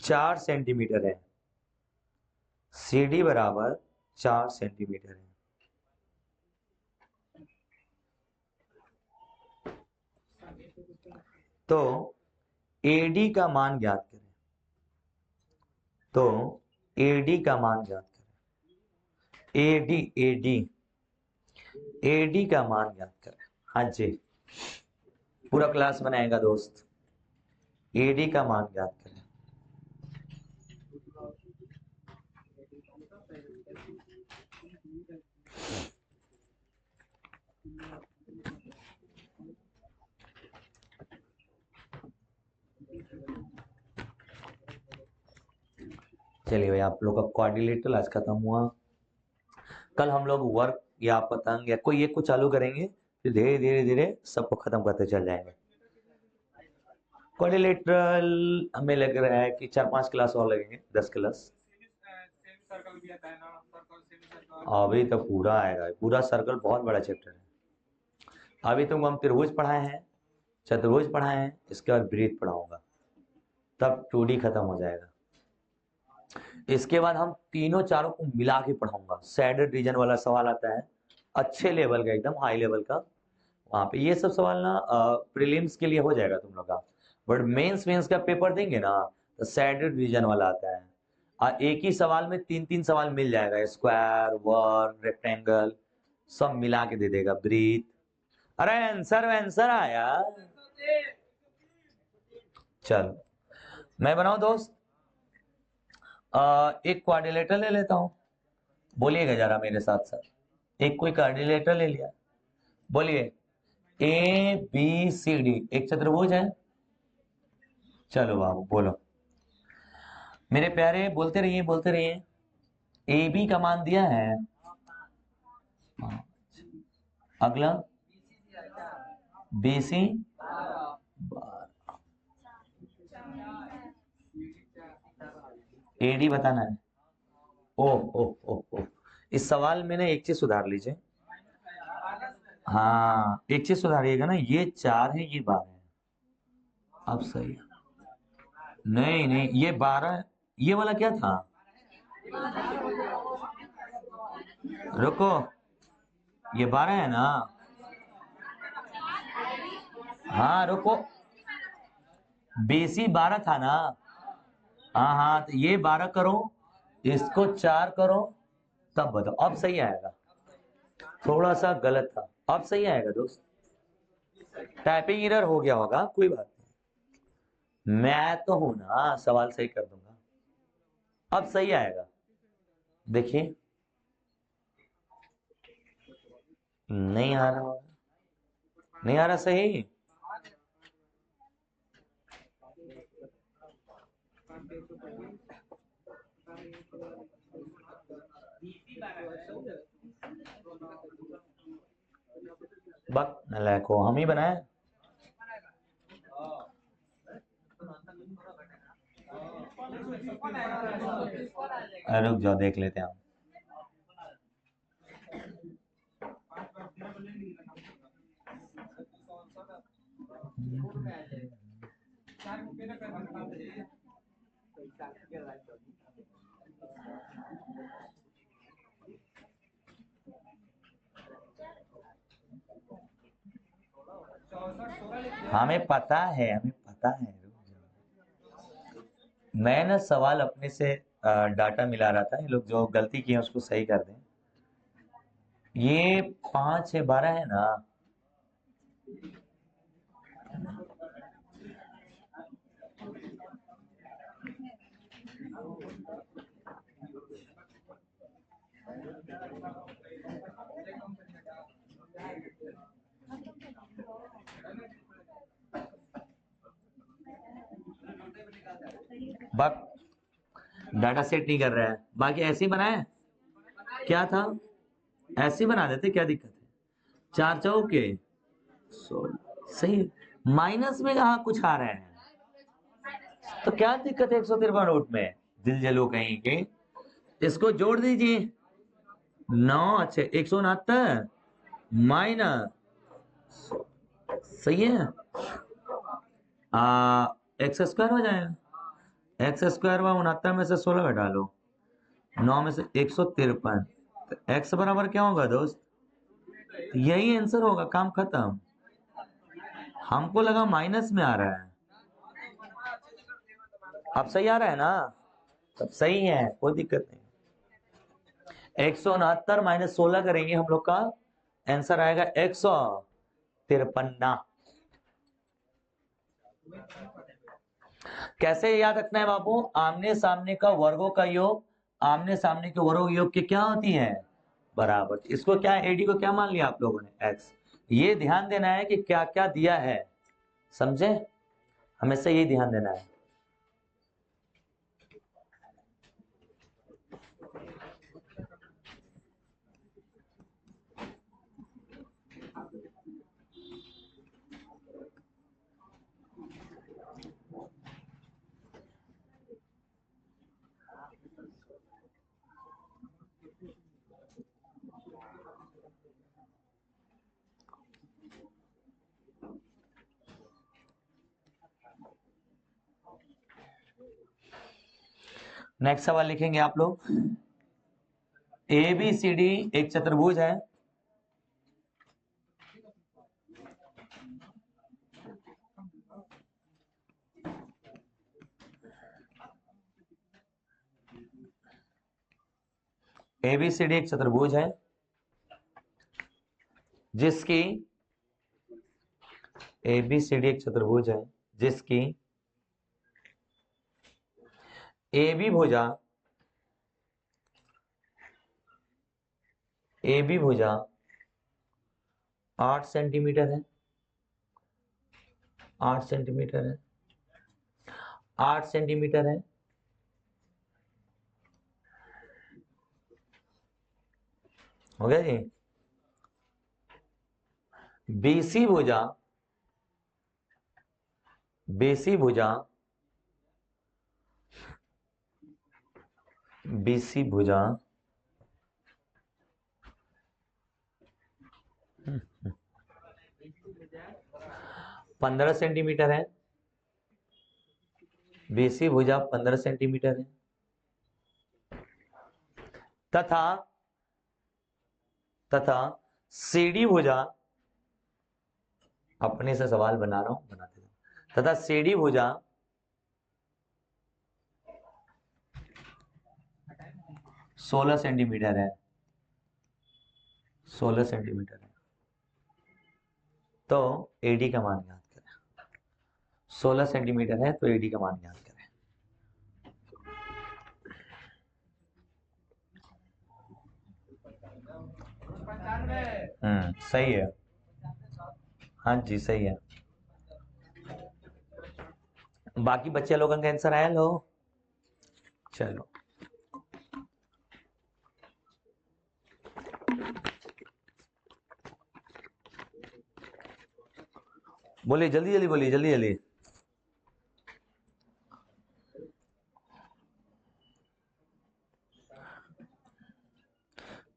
4 सेंटीमीटर है, सी डी बराबर 4 सेंटीमीटर है। तो AD का मान ज्ञात करें, तो AD का मान ज्ञात करें, AD का मान ज्ञात करें। हाँ जी पूरा क्लास बनाएगा दोस्त, AD का मान ज्ञात करें। चलिए भाई आप लोग का क्वाड्रिलेटरल आज खत्म हुआ। कल हम लोग वर्क या पतंग या कोई एक को चालू करेंगे, फिर धीरे धीरे धीरे सबको खत्म करते चल जाएंगे। क्वाड्रिलेटरल हमें लग रहा है कि 4-5 क्लास और लगेंगे, 10 क्लास। अभी तो पूरा आएगा, पूरा सर्कल बहुत बड़ा चैप्टर है। अभी तुमको हम त्रिभुज पढ़ाए हैं, चतुर्भुज पढ़ाए हैं, इसके बाद वृत्त पढ़ाऊंगा, तब 2D खत्म हो जाएगा। इसके बाद हम तीनों चारों को मिला के पढ़ाऊंगा। सैडर रीजन वाला सवाल आता है, अच्छे लेवल का, एकदम हाई लेवल का, वहां पे ये सब सवाल ना प्रीलिम्स के लिए हो जाएगा तुम लोग का। बट मेंस का पेपर देंगे ना, तो सैडर रीजन वाला आता है, एक ही सवाल में 3-3 सवाल मिल जाएगा, स्क्वायर, वर्ग, रेक्टेंगल, सब मिला के दे देगा। ब्रीथ, अरे आंसर आया। चलो मैं बनाऊं दोस्त, एक क्वाड्रिलेटर ले लेता हूं, बोलिएगा जरा मेरे साथ साथ। एक कोई क्वाड्रिलेटर ले लिया, बोलिए। ए बी सी डी एक चतुर्भुज है। चलो बाबू बोलो मेरे प्यारे, बोलते रहिए बोलते रहिए। ए बी का मान दिया है, अगला बी सी, ए डी बताना है। ओ इस सवाल में ना एक चीज सुधार लीजिए। हाँ एक चीज सुधारिएगा ना, ये 4 है, ये 12 है। अब सही है। नहीं नहीं ये 12 है, ये वाला क्या था? रुको, ये 12 है ना? हाँ रुको, बेसी 12 था ना? हाँ हाँ, तो ये 12 करो, इसको 4 करो, तब बताओ। अब सही आएगा, थोड़ा सा गलत था, अब सही आएगा दोस्त। टाइपिंग एरर हो गया होगा, कोई बात नहीं, मैं तो हूं ना, सवाल सही कर दूंगा। अब सही आएगा, देखिए। नहीं आ रहा होगा, नहीं आ रहा सही। बक नलायको, हम ही बनाए। रुक जाओ, देख लेते हैं हम। हमें पता है, हमें पता है, रुक जाओ। मैं ना सवाल अपने से डाटा मिला रहा था, ये लोग जो गलती किए उसको सही कर दें। ये 5 है, 12 है ना? बक डाटा सेट नहीं कर रहा है, बाकी ऐसे ही बनाए। क्या था, ऐसे ही बना देते, क्या दिक्कत है? 4 चौके 16, सही। माइनस में कहा कुछ आ रहे हैं, तो क्या दिक्कत है 153 नोट में? दिल जलो कहीं के, इसको जोड़ दीजिए। 9 अच्छे 169 माइनस, सही है। एक्स स्क्वायर हो जाएगा, एक्स स्क्वायर व 69 में से 16 घटा लो, 9 में से 153, तो एक्स बराबर क्या होगा दोस्त? यही आंसर होगा, काम खत्म। हमको लगा माइनस में आ रहा है, अब सही आ रहा है ना? तब सही है, कोई दिक्कत नहीं। 169 माइनस 16 करेंगे हम लोग का आंसर आएगा 153। कैसे याद रखना है बाबू? आमने सामने का वर्गों का योग, आमने सामने के वर्गों के योग की क्या होती है? बराबर। इसको क्या, एडी को क्या मान लिया आप लोगों ने? एक्स। ये ध्यान देना है कि क्या क्या दिया है, समझे? हमेशा यही ध्यान देना है। नेक्स्ट सवाल लिखेंगे आप लोग। ए बी सी डी एक चतुर्भुज है। ए बी सी डी एक चतुर्भुज है जिसकी ए बी सी डी एक चतुर्भुज है जिसकी ए बी भुजा ए बी भुजा 8 सेंटीमीटर है। 8 सेंटीमीटर है। 8 सेंटीमीटर है। हो गया जी। बीसी भुजा बीसी भुजा बीसी भुजा 15 सेंटीमीटर है। बीसी भुजा 15 सेंटीमीटर है तथा तथा सीडी भुजा, अपने से सवाल बना रहा हूं, बनाते जाओ, तथा सीडी भुजा 16 सेंटीमीटर है। 16 सेंटीमीटर है। तो एडी का मान याद करें। 16 सेंटीमीटर है तो एडी का मान याद करें। सही है। हाँ जी सही है। बाकी बच्चे लोगों का आंसर आया लो। चलो बोलिए जल्दी जल्दी, बोलिए जल्दी जल्दी।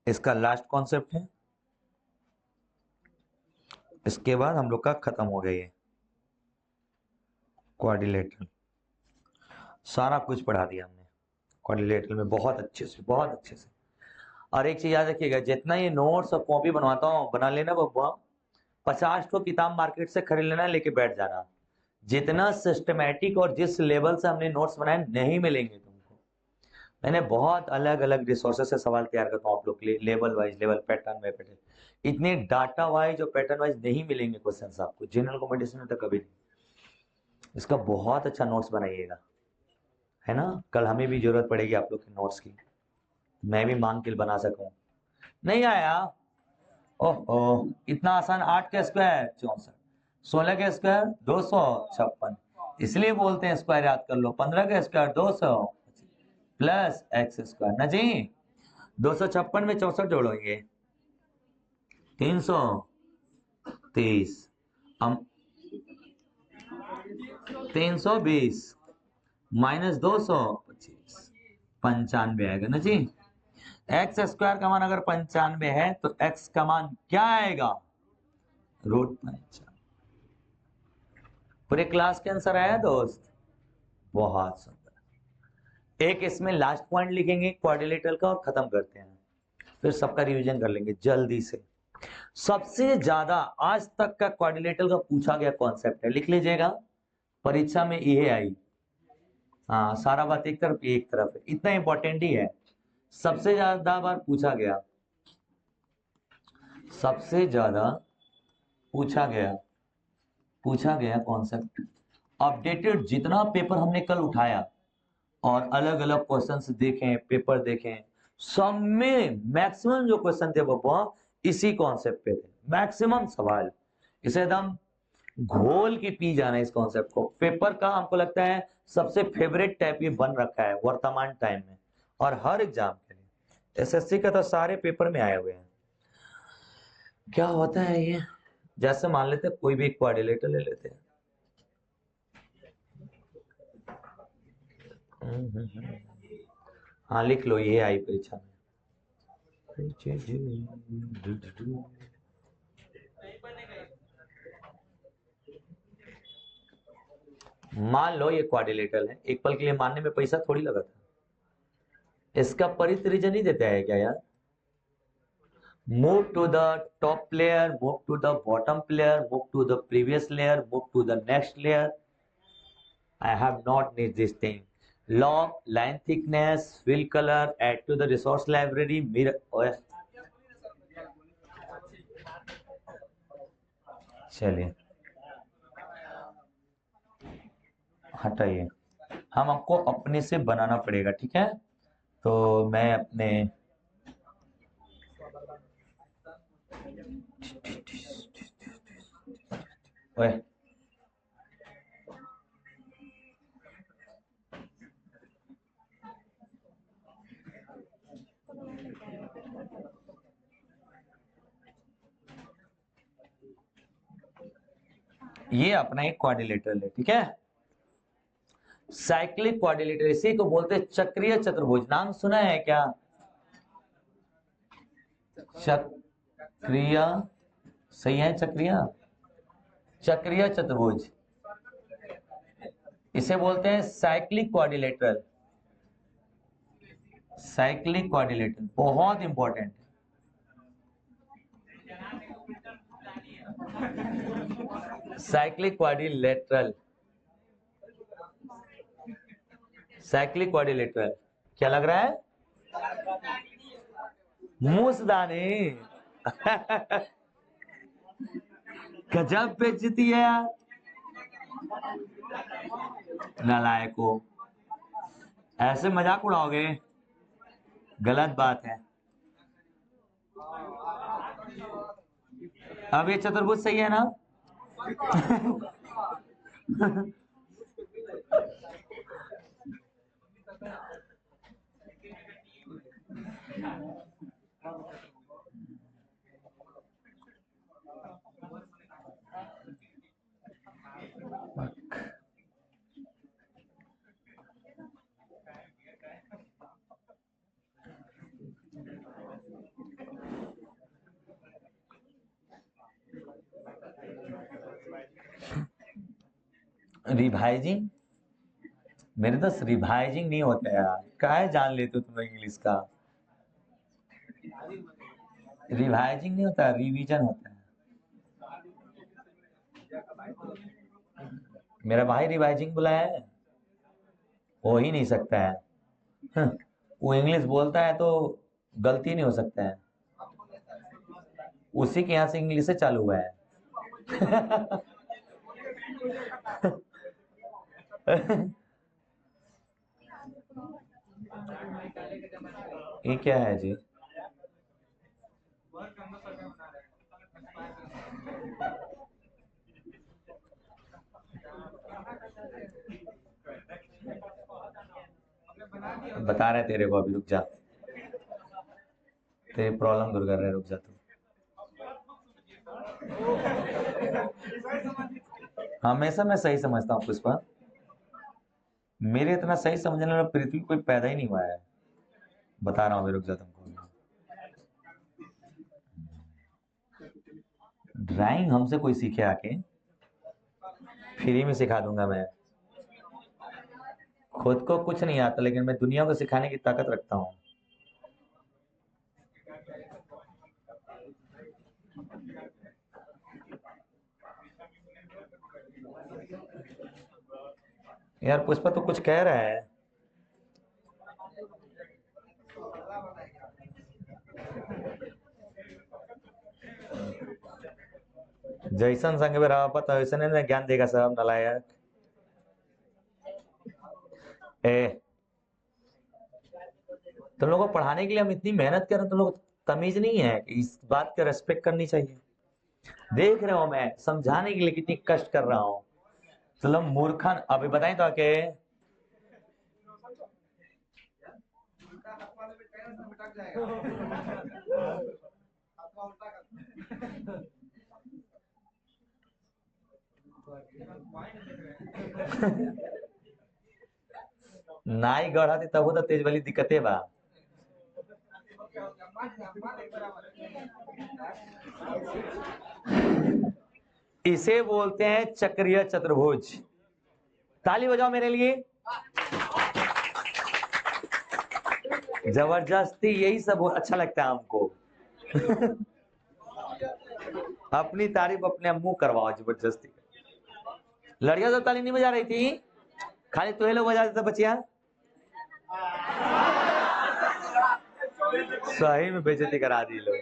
इसका लास्ट कॉन्सेप्ट है, इसके बाद हम लोग का खत्म हो गया ये क्वाड्रिलेटरल। सारा कुछ पढ़ा दिया हमने क्वाड्रिलेटरल में, बहुत अच्छे से, बहुत अच्छे से। और एक चीज याद रखिएगा, जितना ये नोट्स और कॉपी बनवाता हूँ बना लेना बब्बा। 50 को किताब मार्केट से खरीद लेना, लेके बैठ जाना। जितना सिस्टमेटिक और जिस लेवल से हमने नोट्स बनाए नहीं मिलेंगे तुमको। मैंने बहुत अलग अलग रिसोर्सेज से सवाल तैयार करता हूँ आप लोग के लिए, level wise, level pattern bye pattern. इतने डाटा वाइज और पैटर्न वाइज नहीं मिलेंगे क्वेश्चन आपको जनरल कॉम्पिटिशन में तो कभी नहीं। इसका बहुत अच्छा नोट्स बनाइएगा, है ना। कल हमें भी जरूरत पड़ेगी आप लोग के नोट्स की, मैं भी मांग के बना सकूं। नहीं आया, ओहो इतना आसान। 8 का स्क्वायर 64, 16 का स्क्वायर 256, इसलिए बोलते हैं स्क्वायर याद कर लो। 15 का स्क्वायर 200 प्लस एक्स स्क्वायर ना जी। 256 में 64 जोड़ोगे 330, 320 माइनस 225, 95 आएगा ना जी। एक्स स्क्वायर का मान अगर 95 है तो एक्स का मान क्या आएगा, √95। पूरे क्लास के आंसर आया दोस्त, बहुत सुंदर। एक इसमें लास्ट पॉइंट लिखेंगे क्वाड्रिलेटरल का और खत्म करते हैं, फिर सबका रिवीजन कर लेंगे जल्दी से। सबसे ज्यादा आज तक का क्वाड्रिलेटरल का पूछा गया कॉन्सेप्ट है, लिख लीजिएगा, परीक्षा में ये आई। हाँ सारा बात एक तरफ एक तरफ है, इतना इंपॉर्टेंट ही है। सबसे ज्यादा बार पूछा गया, सबसे ज्यादा पूछा गया कॉन्सेप्ट। अपडेटेड जितना पेपर हमने कल उठाया और अलग अलग क्वेश्चंस देखे, पेपर देखे, सब में मैक्सिमम जो क्वेश्चन थे वो इसी कॉन्सेप्ट पे थे। मैक्सिमम सवाल इसे एकदम घोल के पी जाना इस कॉन्सेप्ट को। पेपर का हमको लगता है सबसे फेवरेट टाइप ये बन रखा है वर्तमान टाइम में, और हर एग्जाम के लिए। एसएससी का तो सारे पेपर में आए हुए हैं। क्या होता है ये, जैसे मान लेते हैं कोई भी क्वाड्रिलेटरल ले लेते हैं। हाँ लिख लो, ये आई परीक्षा में। मान लो ये क्वाड्रिलेटरल है, एक पल के लिए मानने में पैसा थोड़ी लगा था। इसका परित्रिज्य नहीं देता है क्या यार? Move to the top layer, move to the bottom layer, move to the previous layer, move to the next layer. I have not need this thing. Log, line thickness, fill color, add to the resource library, mirror. चलिए हटाइए, हम आपको अपने से बनाना पड़ेगा, ठीक है? तो मैं अपने ओए ये अपना एक क्वाड्रिलेटरल है, ठीक है? साइक्लिक क्वाड्रिलेटरल, इसी को बोलते हैं चक्रीय चतुर्भुज. नाम सुना है क्या? चक्रीय, सही है, चक्रीय, चक्रीय चतुर्भुज. इसे बोलते हैं साइक्लिक क्वाड्रिलेटरल. साइक्लिक क्वाड्रिलेटरल बहुत इंपॉर्टेंट है. साइक्लिक क्वाड्रिलेटरल, साइक्लिक क्वाड्रिलेटरल क्या लग रहा है? मूसदानी. गजब बेइज्जती है यार, नालायको. ऐसे मजाक उड़ाओगे, गलत बात है. अब ये चतुर्भुज सही है ना? रिवाइजिंग, मेरे तो रिवाइजिंग नहीं होता यार, काहे जान लेते हो तुम इंग्लिश का? रिवाइजिंग नहीं होता, रिवीजन होता है. मेरा भाई रिवाइजिंग बुलाया है, हो ही नहीं सकता है. वो इंग्लिश बोलता है तो गलती नहीं हो सकता है, उसी के यहाँ से इंग्लिश से चालू हुआ है. ये क्या है जी? बता रहे तेरे को, अभी रुक जा, तेरी प्रॉब्लम दूर कर रहे, रुक जा तू. हमेशा मैं सही समझता हूँ पुष्पा, मेरे इतना सही समझने वाला पृथ्वी कोई पैदा ही नहीं हुआ है. बता रहा हूँ, रुक जा तुमको. ड्राइंग हमसे कोई सीखे आके, फ्री में सिखा दूंगा मैं. खुद को कुछ नहीं आता, लेकिन मैं दुनिया को सिखाने की ताकत रखता हूँ. यार पुष्पा तो कुछ कह रहा है. जैसन संग में रहा पता वैसे ने ज्ञान देगा सब, नलायक. ए, तुम लोगों को पढ़ाने के लिए हम इतनी मेहनत कर रहे हैं, तुम लोग को तमीज नहीं है कि इस बात का रेस्पेक्ट करनी चाहिए. देख रहे हो मैं समझाने के लिए कितनी कष्ट कर रहा हूँ. चलो मूर्खन, अभी बताएं तो आके. नाई गढ़ा थी तब तो तेज वाली दिक्कतें बा. इसे बोलते हैं चक्रीय चतुर्भुज. ताली बजाओ मेरे लिए. जबरदस्ती यही सब अच्छा लगता है हमको। अपनी तारीफ अपने मुंह करवाओ जबरदस्ती। लड़कियां तो ताली नहीं बजा रही थी, खाली तो लोग बजा देता बचिया। सही में बेइज्जती करा दी लोग।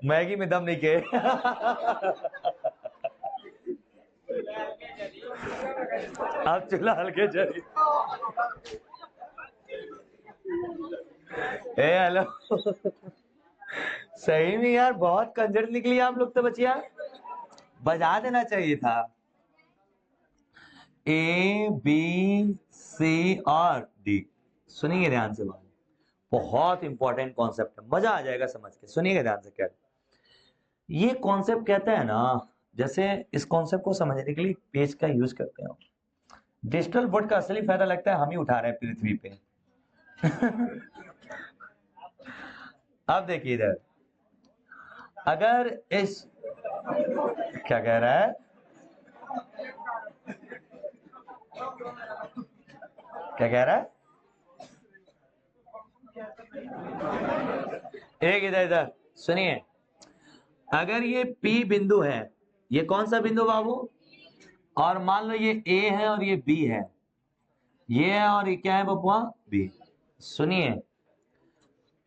मैगी में दम नहीं के। आप चूल्हा हल्के जली। हेलो। सही में यार बहुत कंजर निकली आप लोग तो बचिया, बजा देना चाहिए था। ए बी सी और डी, सुनिए ध्यान से बात, बहुत इंपॉर्टेंट कॉन्सेप्ट है, मजा आ जाएगा समझ के, सुनिएगा ध्यान से। क्या ये कॉन्सेप्ट कहता है ना, जैसे इस कॉन्सेप्ट को समझने के लिए पेज का यूज करते हैं। डिजिटल बोर्ड का असली फायदा लगता है हम ही उठा रहे हैं पृथ्वी पे। अब देखिए इधर, अगर इस, क्या कह रहा है, क्या कह रहा है, एक इधर इधर सुनिए, अगर ये P बिंदु है, ये कौन सा बिंदु बाबू, और मान लो ये A है और ये B है, ये है और ये क्या है बबुआ, B। सुनिए,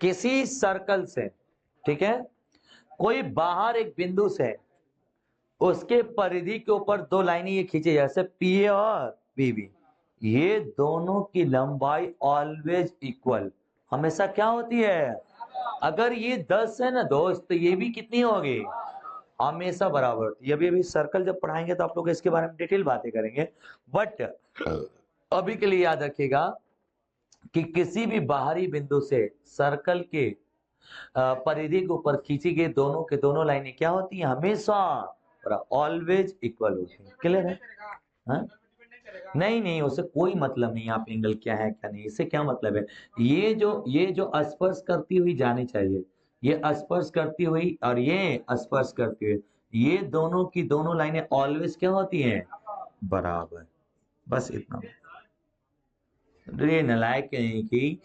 किसी सर्कल से, ठीक है, कोई बाहर एक बिंदु से उसके परिधि के ऊपर दो लाइनें ये खींचे, जैसे पी ए और बी बी, ये दोनों की लंबाई ऑलवेज इक्वल, हमेशा क्या होती है, अगर ये 10 है ना दोस्त, तो ये भी कितनी होगी, हमेशा बराबर होती है। अभी अभी सर्कल जब पढ़ाएंगे तो आप लोग इसके बारे में डिटेल बातें करेंगे, बट अभी के लिए याद रखिएगा कि किसी भी बाहरी बिंदु से सर्कल के परिधि के ऊपर खींची गई दोनों के दोनों लाइनें क्या होती हैं, हमेशा ऑलवेज इक्वल होती है। क्लियर है? हाँ? नहीं नहीं, उससे कोई मतलब नहीं आप एंगल क्या है क्या नहीं, इससे क्या मतलब है, ये जो स्पर्श करती हुई जानी चाहिए, ये स्पर्श करती हुई और ये स्पर्श करती हुई, ये दोनों की दोनों लाइनें ऑलवेज क्या होती हैं, बराबर। बस इतना। ये नालायक कहीं की,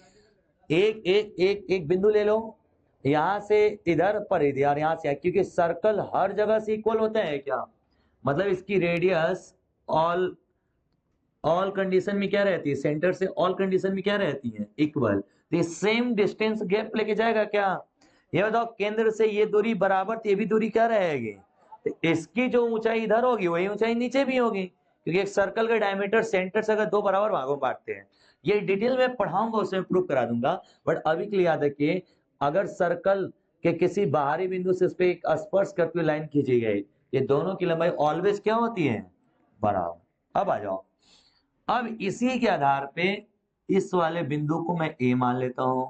एक एक एक एक बिंदु ले लो, यहां से इधर परिधि और यहां से, क्योंकि सर्कल हर जगह से इक्वल होते हैं क्या, मतलब इसकी रेडियस ऑल ऑल कंडीशन में क्या रहती है, सेंटर से ऑल कंडीशन में क्या रहती है, इक्वल, तो ये सेम डिस्टेंस गैप लेके जाएगा क्या, ये बताओ, केंद्र से ये दूरी बराबर, तो ये भी दूरी क्या रहेगी, तो इसकी जो ऊंचाई इधर होगी वही ऊंचाई नीचे भी होगी, क्योंकि एक सर्कल का डायमीटर सेंटर से अगर दो बराबर भागों में बांटते हैं, ये डिटेल में पढ़ाऊंगा, उसमें प्रूव करा दूंगा, बट अभी के लिए याद रखिए, अगर सर्कल के किसी बाहरी बिंदु से उस पर एक स्पर्श करती हुई लाइन खींची गई, ये दोनों की लंबाई ऑलवेज क्या होती है, बराबर। अब आ जाओ, अब इसी के आधार पे इस वाले बिंदु को मैं ए मान लेता हूं,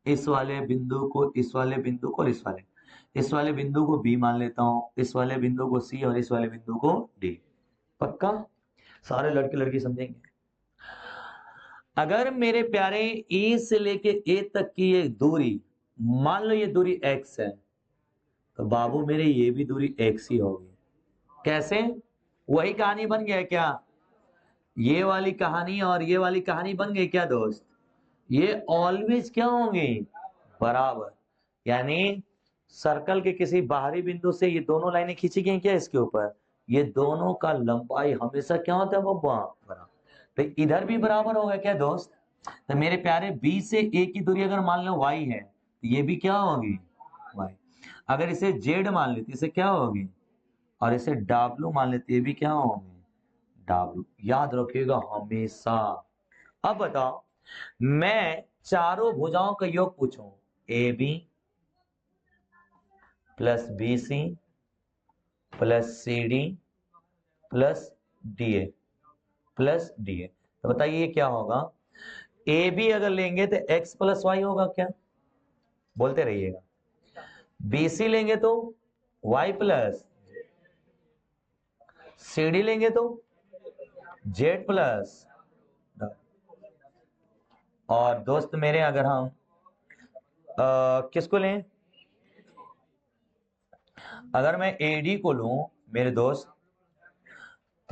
इस वाले बिंदु को, इस वाले बिंदु को, इस वाले बिंदु को बी मान लेता हूं, इस वाले बिंदु को सी और इस वाले बिंदु को डी। पक्का? सारे लड़के लड़की समझेंगे। अगर मेरे प्यारे ए से लेके ए तक की ये दूरी, मान लो ये दूरी एक्स है, तो बाबू मेरे ये भी दूरी एक्स ही होगी। कैसे? वही कहानी बन गया क्या, ये वाली कहानी और ये वाली कहानी बन गई क्या दोस्त, ये ऑलवेज क्या होंगे, बराबर। यानी सर्कल के किसी बाहरी बिंदु से ये दोनों लाइनें खींची गई क्या इसके ऊपर, ये दोनों का लंबाई हमेशा क्या होता है बब्बा, बराबर। तो इधर भी बराबर होगा क्या दोस्त, तो मेरे प्यारे बी से ए की दूरी अगर मान लो y है, तो ये भी क्या होगी, y। अगर इसे z मान लेते इसे क्या होगी, और इसे w मान लेते ये भी क्या होगी, w। याद रखिएगा हमेशा। अब बताओ, मैं चारों भुजाओं का योग पूछूं, A B plus B C plus C D plus D A plus D A, तो बताइए क्या होगा, ए बी अगर लेंगे तो x प्लस वाई होगा क्या, बोलते रहिएगा, बी सी लेंगे तो y प्लस, सी डी लेंगे तो z प्लस, और दोस्त मेरे अगर हम किसको लें, अगर मैं AD को लूं मेरे दोस्त,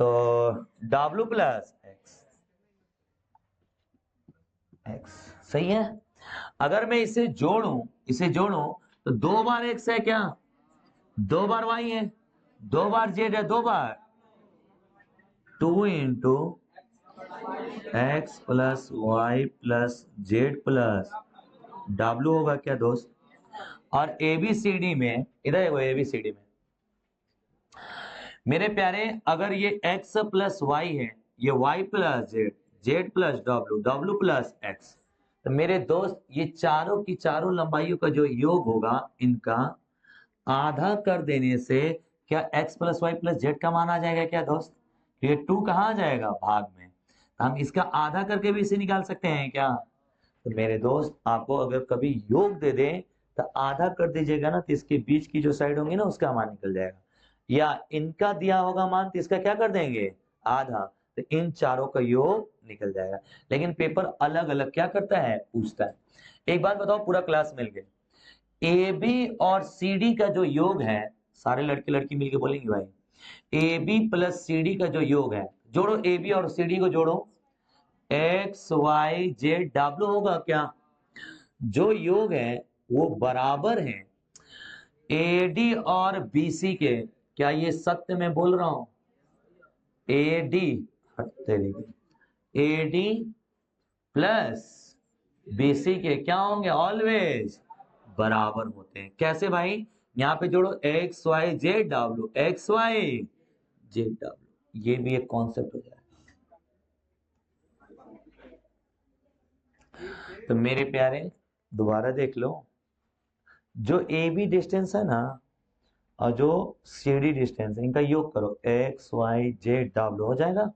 तो W प्लस एक्स सही है। अगर मैं इसे जोड़ूं तो 2 बार एक्स है क्या, 2 बार वाई है, 2 बार जेड है, 2 बार 2 into X plus Y plus Z plus W होगा क्या दोस्त। और एबीसीडी में इधर है वो, एबीसीडी में मेरे प्यारे अगर ये x प्लस वाई है, ये y plus Z, Z plus W, W plus x, तो मेरे दोस्त ये चारों की चारों लंबाइयों का जो योग होगा इनका आधा कर देने से क्या x plus Y plus Z का मान आ जाएगा क्या दोस्त। ये 2 कहाँ आ जाएगा भाग में, तो हम इसका आधा करके भी इसे निकाल सकते हैं क्या। तो मेरे दोस्त आपको अगर कभी योग दे दे तो आधा कर दीजिएगा ना, तो इसके बीच की जो साइड होंगी ना उसका मान निकल जाएगा, या इनका दिया होगा मान तो इसका क्या कर देंगे आधा, तो इन चारों का योग निकल जाएगा। लेकिन पेपर अलग अलग क्या करता है पूछता है। एक बात बताओ पूरा क्लास मिल गए, ए बी और सी डी का जो योग है, सारे लड़के लड़की मिलके बोलेंगे भाई, A B plus C D का जो योग है, जोड़ो ए बी और सी डी को जोड़ो, एक्स वाई जेड डब्ल्यू होगा क्या। जो योग है वो बराबर है ए डी और बी सी के, क्या ये सत्य में बोल रहा हूं, A D A D plus B C के क्या होंगे ऑलवेज बराबर होते हैं। कैसे भाई, यहां पे जोड़ो X Y Z W, X Y Z W, ये भी एक कॉन्सेप्ट हो जाएगा। तो मेरे प्यारे दोबारा देख लो, जो ए बी डिस्टेंस है ना और जो सी डी डिस्टेंस है इनका योग करो, एक्स वाई जेड डब्ल्यू हो जाएगा।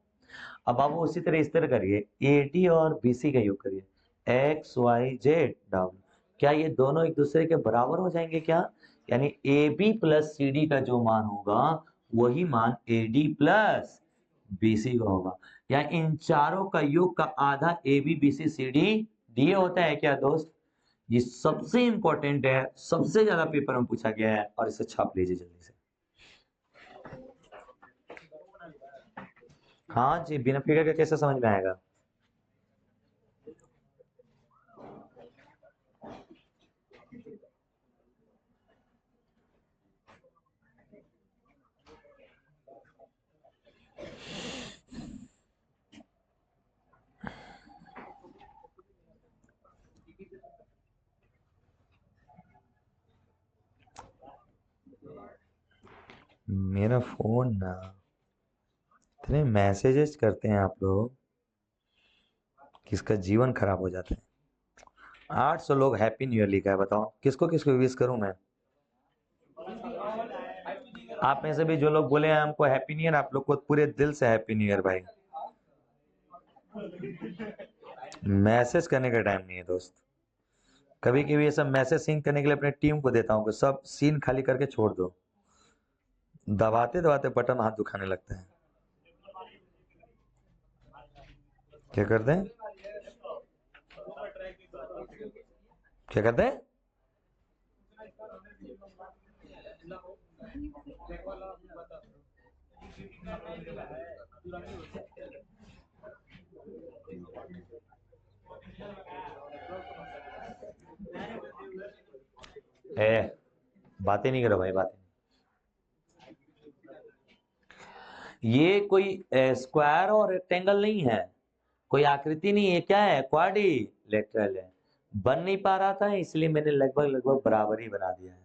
अब आप उसी तरह इस तरह करिए, ए डी और बी सी का योग करिए, एक्स वाई जेड डब्ल्यू, क्या ये दोनों एक दूसरे के बराबर हो जाएंगे क्या, यानी A B plus C D का जो मान होगा वही मान A D plus B C का होगा, या इन चारों का योग का आधा A B B C C D D होता है क्या दोस्त। ये सबसे इंपॉर्टेंट है, सबसे ज्यादा पेपर में पूछा गया है, और इसे छाप लीजिए जल्दी से। हाँ जी, बिना फिगर के कैसे समझ में आएगा। मेरा फोन ना इतने मैसेजेस करते हैं आप लोग कि इसका जीवन खराब हो जाता है। 800 लोग हैप्पी न्यू ईयर लिखा है, बताओ किसको किसको विश करूं मैं। आप में से भी जो लोग बोले हैं हमको हैप्पी न्यू ईयर, आप लोग को पूरे दिल से हैप्पी न्यू ईयर भाई। मैसेज करने का टाइम नहीं है दोस्त, कभी कभी ये सब मैसेज सीन करने के लिए अपने टीम को देता हूँ कि सब सीन खाली करके छोड़ दो, दबाते दबाते बटन हाथ दुखाने लगता है। क्या करते हैं, क्या करते हैं। बातें नहीं करो भाई, बातें। ये कोई स्क्वायर और रेक्टेंगल नहीं है, कोई आकृति नहीं है, क्या है क्वाड्रिलेटरल है। बन नहीं पा रहा था इसलिए मैंने लगभग लगभग बराबर ही बना दिया है।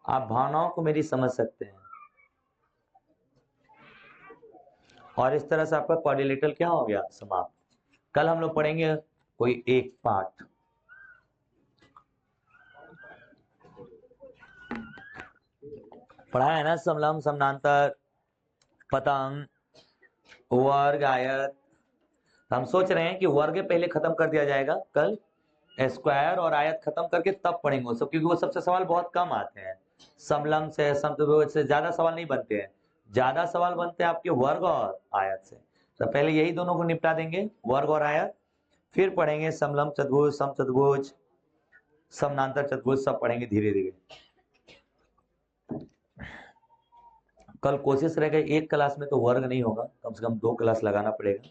आप भावनाओं को मेरी समझ सकते हैं, और इस तरह से आपका क्वाड्रिलेटरल क्या हो गया समाप्त। कल हम लोग पढ़ेंगे कोई एक पार्ट, पढ़ा है ना, समलंब समानांतर पतंग वर्ग आयत। हम सोच रहे हैं कि वर्ग पहले खत्म कर दिया जाएगा कल, स्क्वायर और आयत खत्म करके तब पढ़ेंगे वो सब, क्योंकि वो सबसे सवाल बहुत कम आते हैं। समलंब से समचतुर्भुज से ज्यादा सवाल नहीं बनते हैं, ज्यादा सवाल बनते हैं आपके वर्ग और आयत से। तो पहले यही दोनों को निपटा देंगे, वर्ग और आयत, फिर पढ़ेंगे समलंब चतुर्भुज, समचतुर्भुज, समानांतर चतुर्भुज, सब पढ़ेंगे धीरे धीरे। कल कोशिश रहेगा एक क्लास में तो वर्क नहीं होगा, कम से कम 2 क्लास लगाना पड़ेगा।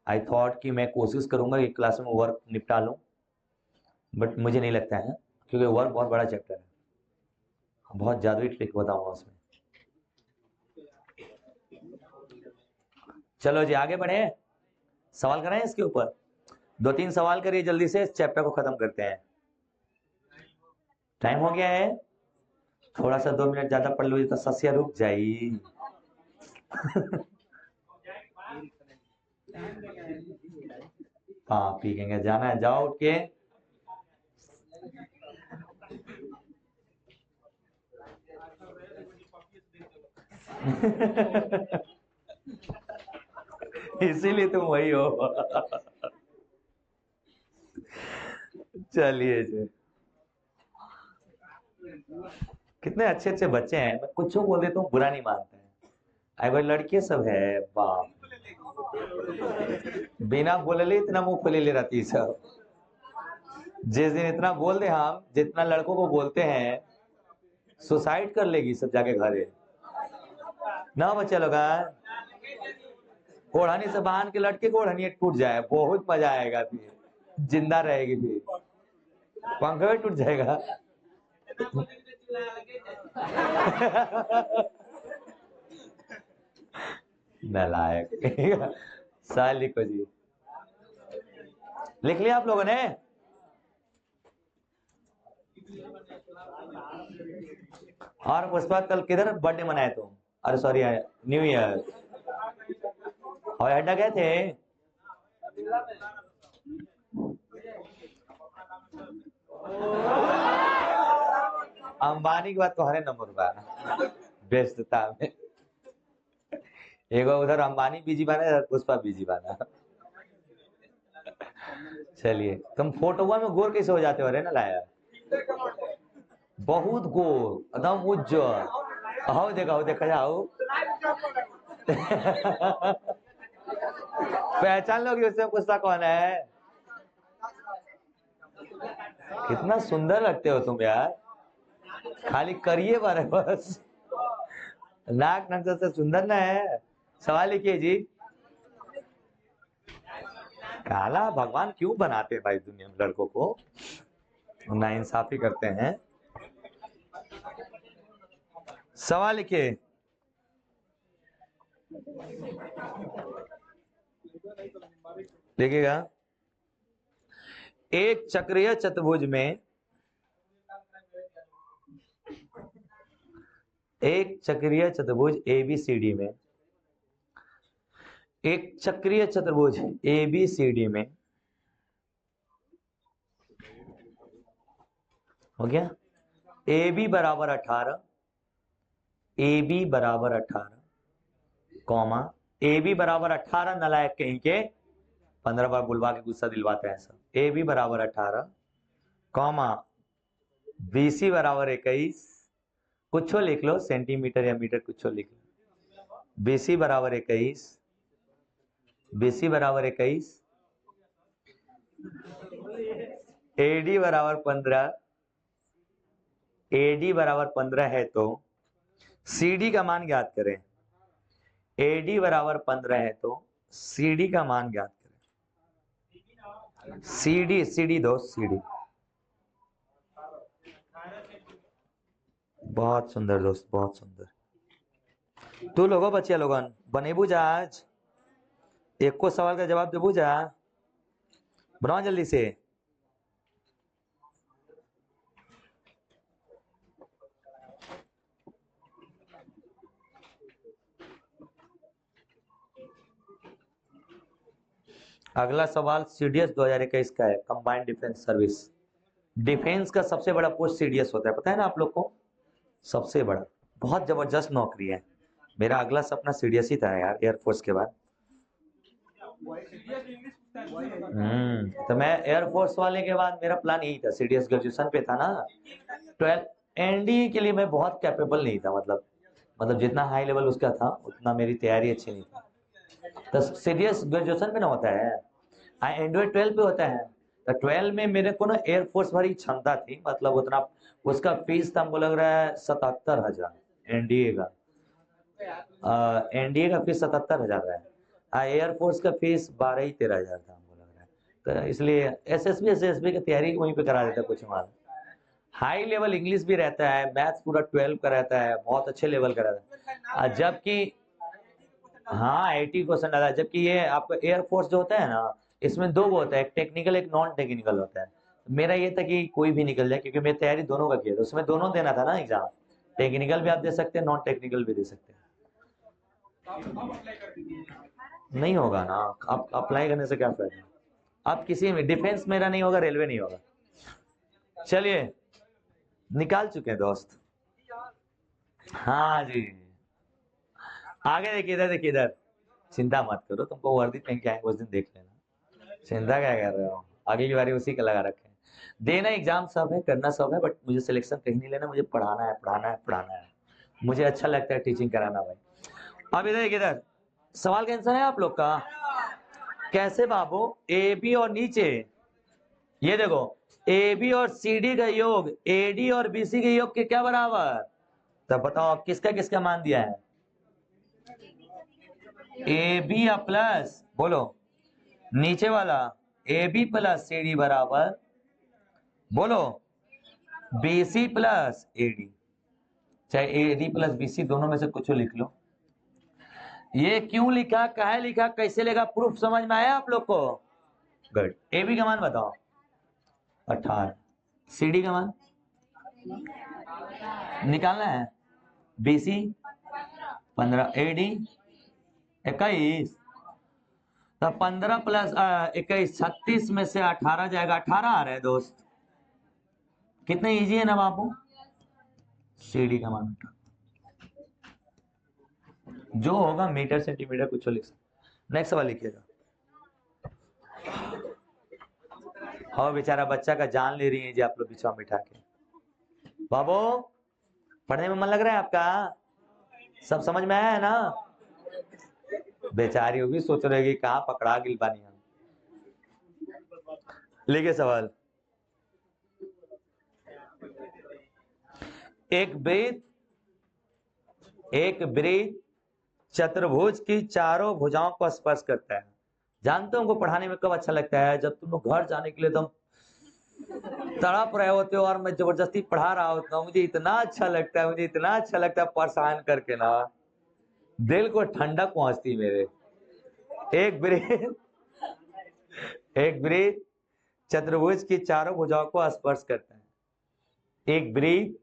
आई थॉट कि मैं कोशिश करूंगा एक क्लास में वर्क निपटा लूं, बट मुझे नहीं लगता है, क्योंकि वर्क बहुत बड़ा चैप्टर है, बहुत जादुई ट्रिक बताऊंगा उसमें। चलो जी आगे बढ़े, सवाल कराएं इसके ऊपर, 2-3 सवाल करिए जल्दी से, इस चैप्टर को खत्म करते हैं। टाइम हो गया है, थोड़ा सा 2 मिनट ज्यादा पढ़ लो तो सस्या रुक जाई। हाँ पी कहेंगे, जाना है जाओ उठ के। इसीलिए तुम वही हो। चलिए जी, कितने अच्छे अच्छे बच्चे हैं, मैं कुछ बोल देता हूँ बुरा नहीं मानते हैं। अगर लड़के सब है, बाप, बिना बोले इतना मुंह खोले ले रहती सब। जिस दिन इतना बोल दे हम, जितना लड़कों को बोलते हैं, सुसाइड कर लेगी सब जाके घरे ना बच्चे लोग। ओढ़नी से बांध के लटके को ओढ़नी टूट जाए, बहुत मजा आएगा, फिर जिंदा रहेगी, फिर पंख भी टूट जाएगा। नालायक। साल लिखो जी, लिख लिया आप लोगों ने? और पुष्पा कल किधर बर्थडे मनाए तुम? अरे सॉरी न्यू ईयर, और अड्डा गए थे? अंबानी के बाद तुम्हारे नंबर बा व्यस्तता में, एगो उधर अंबानी बिजी बना, इधर पुष्पा बिजी बना। चलिए, तुम फोटोवा में गोर कैसे हो जाते हो रे ना लाया? बहुत गोर, एकदम उज्जवल। आओ देखा जाओ। पहचान लोगे उससे पुष्पा कौन है? कितना सुंदर लगते हो तुम यार, खाली करिए बारे बस, नाक नक्शा से सुंदर ना है। सवाल लिखिए जी। काला भगवान क्यों बनाते भाई दुनिया में लड़कों को, ना इंसाफी करते हैं। सवाल लिखिए। देखिएगा, एक चक्रीय चतुर्भुज में, एक चक्रीय चतुर्भुज ABCD में, एक चक्रीय चतुर्भुज ABCD में, हो गया, AB बराबर 18, AB बराबर 18, कॉमा AB बराबर 18, नलायक कहीं के 15 बार बुलवा के गुस्सा दिलवाते हैं सब। AB बराबर 18, कॉमा BC बराबर 21, कुछ लिख लो, सेंटीमीटर या मीटर कुछ लिख लो। BC बराबर 21, BC बराबर 21, AD बराबर 15, AD बराबर 15 है तो CD का मान ज्ञात करें। AD बराबर 15 है तो CD का मान ज्ञात करें। CD दो, CD। बहुत सुंदर दोस्त, बहुत सुंदर। तू लोगो बच्चे लोगन बने बुझा, आज एक को सवाल का जवाब दे बुझा, बनाओ जल्दी से। अगला सवाल CDS 2021 का है, कंबाइंड डिफेंस सर्विस। डिफेंस का सबसे बड़ा पोस्ट CDS होता है, पता है ना आप लोग को? सबसे बड़ा, बहुत जबरदस्त नौकरी है। मेरा अगला सपना CDS ही था यार, एयरफोर्स के बाद। तो मैं एयरफोर्स वाले के बाद मेरा प्लान यही था, CDS ग्रेजुएशन पे था ना, 12 NDE के लिए मैं बहुत कैपेबल नहीं था, मतलब जितना हाई लेवल उसका था उतना मेरी तैयारी अच्छी नहीं थी। तो CDS ग्रेजुएशन पे ना होता है, एंड्रॉइड 12 पे होता है। तो 12 में मेरे को ना एयरफोर्स भरी क्षमता थी, मतलब उतना, उसका फीस था हमको लग रहा है 77,000 NDA का। एनडीए का फीस 77,000 है, एयरफोर्स का फीस 12-13 हजार था हमको लग रहा है, तो इसलिए एसएसबी की तैयारी वहीं पे करा देता कुछ हमारा। हाई लेवल इंग्लिश भी रहता है, मैथ्स पूरा 12 का रहता है, बहुत अच्छे लेवल का रहता है, जबकि हाँ 80% आता है, जबकि ये आपका एयरफोर्स जो होता है ना, इसमें दो वो होता है, एक टेक्निकल एक नॉन टेक्निकल होता है। मेरा ये था कि कोई भी निकल जाए, क्योंकि मेरी तैयारी दोनों का किया था, उसमें दोनों देना था ना एग्जाम, टेक्निकल भी आप दे सकते हैं, नॉन टेक्निकल भी दे सकते हैं। नहीं होगा ना, आप अप्लाई करने से क्या फायदा, आप किसी में डिफेंस मेरा नहीं होगा, रेलवे नहीं होगा। चलिए निकाल चुके हैं दोस्त। हाँ जी, आगे देखिए, इधर देखिए, इधर चिंता मत करो, तुमको वर्दी पहन के आएंगे उस दिन देख लेना, चिंता क्या कर रहे हो, आगे की बारी उसी का लगा रखे हैं। देना एग्जाम सब है, करना सब है, बट मुझे सिलेक्शन कहीं नहीं लेना, मुझे पढ़ाना है, पढ़ाना है, पढ़ाना है, मुझे अच्छा लगता है टीचिंग कराना भाई। अब इधर देखिए, इधर सवाल का आंसर है आप लोग का, कैसे बाबू, ए बी और नीचे, ये देखो ए बी और सी डी का योग ए डी और बी सी के योग के क्या बराबर, तब बताओ किसका किसका मान दिया है, ए बी या प्लस, बोलो नीचे वाला A B plus C D बराबर, बोलो B C plus A D, चाहे A D plus B C दोनों में से कुछ लिख लो। ये क्यों लिखा, काहे लिखा, कैसे लेगा, प्रूफ समझ में आया आप लोग को, गुड। ए बी का मान बताओ 18, सी डी का मान निकालना है, बी सी 15, ए डी 21, तो 15 प्लस 21 36 में से 18 जाएगा, 18 आ रहे हैं दोस्त, कितने इजी है ना बाबू, सी डी का मान जो होगा मीटर सेंटीमीटर कुछ लिख सकते। नेक्स्ट सवाल लिखिएगा। हाँ बेचारा बच्चा का जान ले रही है जी आप लोग पीछा बिठा के, बाबू पढ़ने में मन लग रहा है आपका, सब समझ में आया है ना, बेचारी वो भी सोच रहे कहाँ पकड़ा गिल बानी हम। लिखिए सवाल, एक वृत्त चतुर्भुज की चारों भुजाओं को स्पर्श करता है। जानते हो उनको पढ़ाने में कब अच्छा लगता है, जब तुम लोग घर जाने के लिए तुम तड़प रहे होते हो और मैं जबरदस्ती पढ़ा रहा होता हूँ, मुझे इतना अच्छा लगता है, मुझे इतना अच्छा लगता है परेशान करके ना, दिल को ठंडक पहुंचती मेरे। एक वृत्त चतुर्भुज की चारों भुजाओं को स्पर्श करता है, एक वृत्त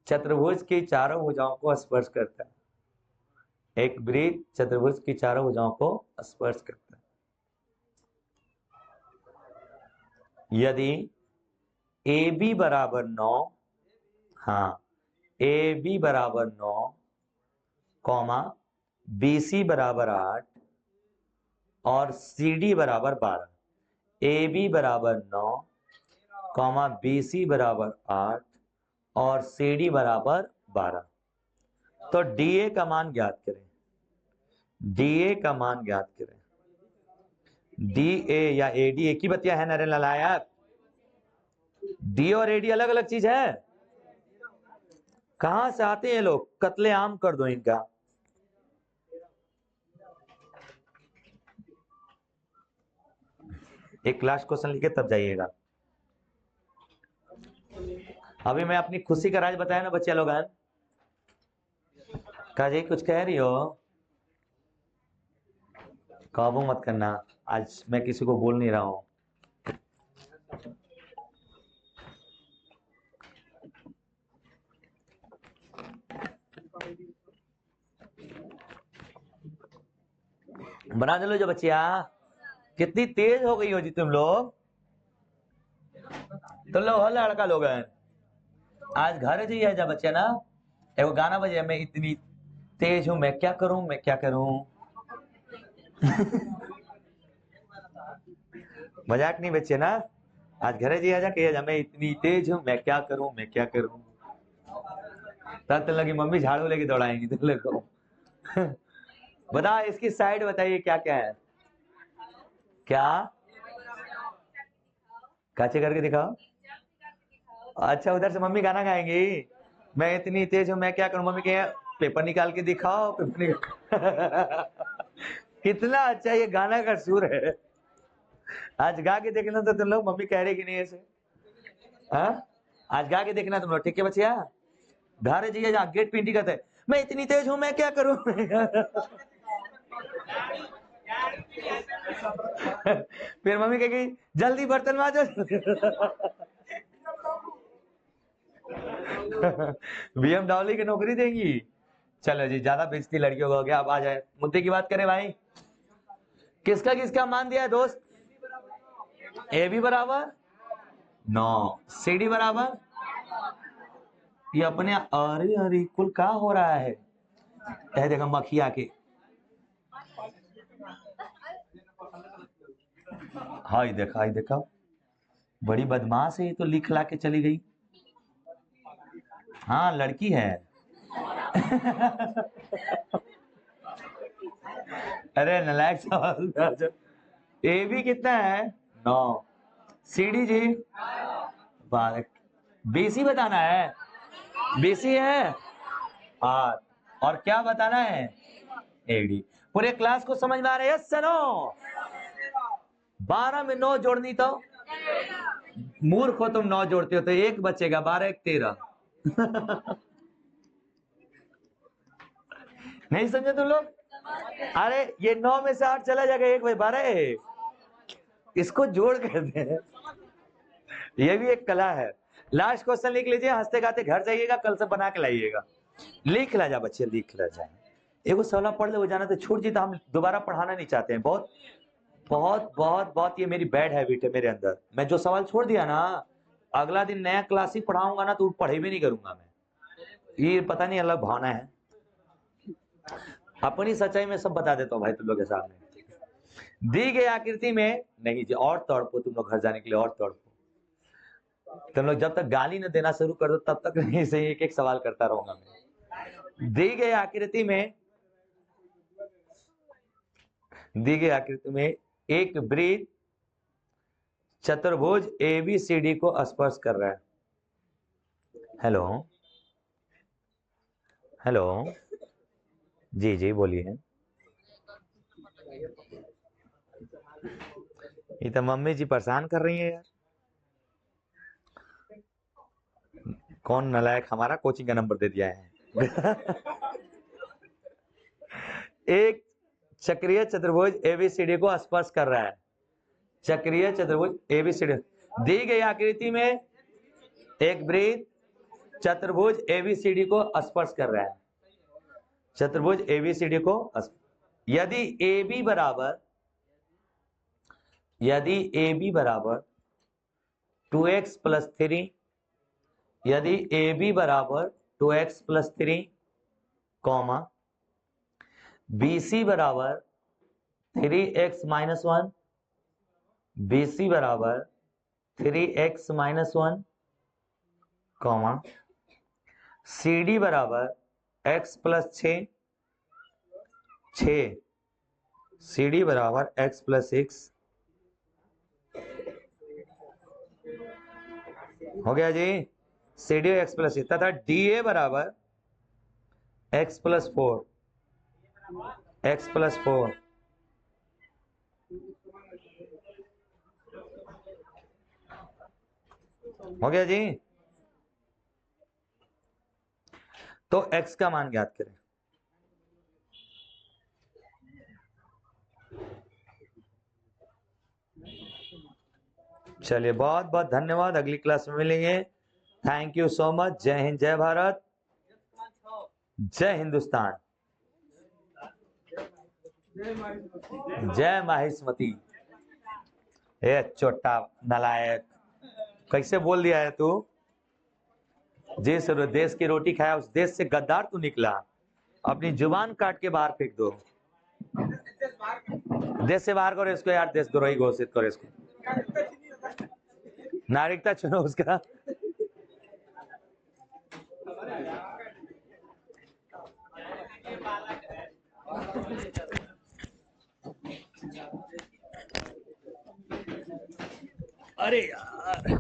चतुर्भुज की चारों भुजाओं को स्पर्श करता है, एक वृत्त चतुर्भुज की चारों भुजाओं को स्पर्श करता है। यदि ए बी बराबर 9, हाँ ए बी बराबर 9, कॉमा बी सी बराबर 8 और सी डी बराबर 12, ए बी बराबर 9, कॉमा बी सी बराबर 8 और सी डी बराबर 12, तो डी ए का मान ज्ञात करें, डी ए का मान ज्ञात करें। डी ए या ए डी एक ही बतिया है नरे लायक, डी और ए डी अलग अलग चीज है, कहां से आते हैं लोग, कत्ले आम कर दो इनका। एक लास्ट क्वेश्चन लिखे तब जाइएगा। अभी मैं अपनी खुशी का राज बताया ना बच्चे लोग, काजी कुछ कह रही हो, काबू मत करना, आज मैं किसी को बोल नहीं रहा हूं। बना दे लो जो बच्चिया, कितनी तेज हो गई हो जी तुम लोग, तो लो लड़का लोग हैं, आज घर जाइए जा बच्चे ना, एगो गाना बजे, मैं इतनी तेज हूं, मैं क्या करूं, मैं क्या करूं। मजाक नहीं बच्चे ना, आज घरे जी आजा कहिए जा, मैं इतनी तेज हूं, मैं क्या करूं, मैं क्या करूं, तब तो लगी मम्मी झाड़ू लेके दौड़ाएंगी तुम लोग को। बता इसकी साइड बताइए क्या क्या है, क्या काचे करके दिखाओ। अच्छा उधर से मम्मी गाना गाएंगी, मैं इतनी तेज हूं मैं क्या करूं, मम्मी के पेपर निकाल के दिखाओ, पेपर कितना अच्छा ये गाना का सुर है। आज गा के देखना तो तुम लोग, मम्मी कह रही कि नहीं ऐसे? हाँ, आज गा के देखना तुम लोग, ठीक है बच्चिया? घर जाइए, जहाँ गेट पेंटिंग करते हैं, मैं इतनी तेज हूं, मैं क्या करूं? फिर मम्मी कहेगी जल्दी बर्तन मांजो। BMW की नौकरी देंगी। चलो जी, ज्यादा बेइज्जती लड़कियों को हो गया, अब आ जाए मुद्दे की बात करें भाई। किसका किसका मान दिया है दोस्त? AB बराबर 9, CD बराबर, ये अपने, अरे अरे कुल क्या हो रहा है? देखो मक्खी आके, हाय देखा, बड़ी बदमाश है ये तो, लिख ला के चली गई। हाँ लड़की है। अरे नलायक सवाल। AB कितना है? 9। CD जी 12। BC बताना है, BC है 8, और क्या बताना है? AD। पूरे क्लास को समझ में आ रहा है? Yes no? 12 में 9 जोड़नी तो मूर्ख हो तुम, 9 जोड़ते हो तो 1 बचेगा, 12 1 13। नहीं समझे तुम लोग? अरे ये 9 में से 8 चला जाएगा, 1 भाई 12, इसको जोड़ कहते हैं। ये भी एक कला है। लास्ट क्वेश्चन लिख लीजिए, हंसते गाते घर जाइएगा, कल से बना के लाइएगा। लिख ला जा बच्चे, लिख ला जाए। एगो सवाल पढ़ ले हो जाना तो छूट जी, तो हम दोबारा पढ़ाना नहीं चाहते हैं। बहुत बहुत बहुत बहुत ये मेरी बैड हैबिट है मेरे अंदर। मैं जो सवाल छोड़ दिया ना, अगला दिन नया क्लास ही पढ़ाऊंगा ना तो पढ़े भी नहीं करूंगा मैं। ये पता नहीं अलग भावना है। अपनी सच्चाई में सब बता देता हूँ भाई तुम लोग के सामने। दी गई आकृति में नहीं जी, और तड़पो तुम लोग घर जाने के लिए, और तड़पो तुम लोग। जब तक गाली न देना शुरू कर दो तब तक नहीं सही, एक एक सवाल करता रहूंगा मैं। दी गई आकृति में एक वृत्त चतुर्भुज ABCD को स्पर्श कर रहा है। हेलो हेलो, जी जी बोलिए। ये तो मम्मी जी परेशान कर रही है यार। कौन नालायक हमारा कोचिंग का नंबर दे दिया है? एक चक्रीय चतुर्भुज ABCD को स्पर्श कर रहा है। चक्रीय चतुर्भुज ABCD दी गई आकृति में एक वृत्त चतुर्भुज ABCD को स्पर्श कर रहा है। चतुर्भुज ABCD को यदि AB बराबर 2x + 3, यदि AB बराबर 2x + 3, BC बराबर 3x - 1, BC बराबर 3x - 1, CD बराबर x + 6, CD बराबर x + 6। हो गया जी? CD x + 6 तथा DA बराबर x + 4, x + 4। हो गया जी? तो x का मान ज्ञात करें। चलिए बहुत बहुत धन्यवाद, अगली क्लास में मिलेंगे। Thank you so much. जय हिंद, जय भारत, जय हिंदुस्तान, जय माहिष्मती। ए छोटा नालायक, कैसे बोल दिया है तू? जिस देश की रोटी खाया उस देश से गद्दार तू निकला। अपनी जुबान काट के बाहर फेंक दो। देश से बाहर करो इसको यार, देशद्रोही घोषित करो इसको। नागरिकता चुनो उसका। अरे यार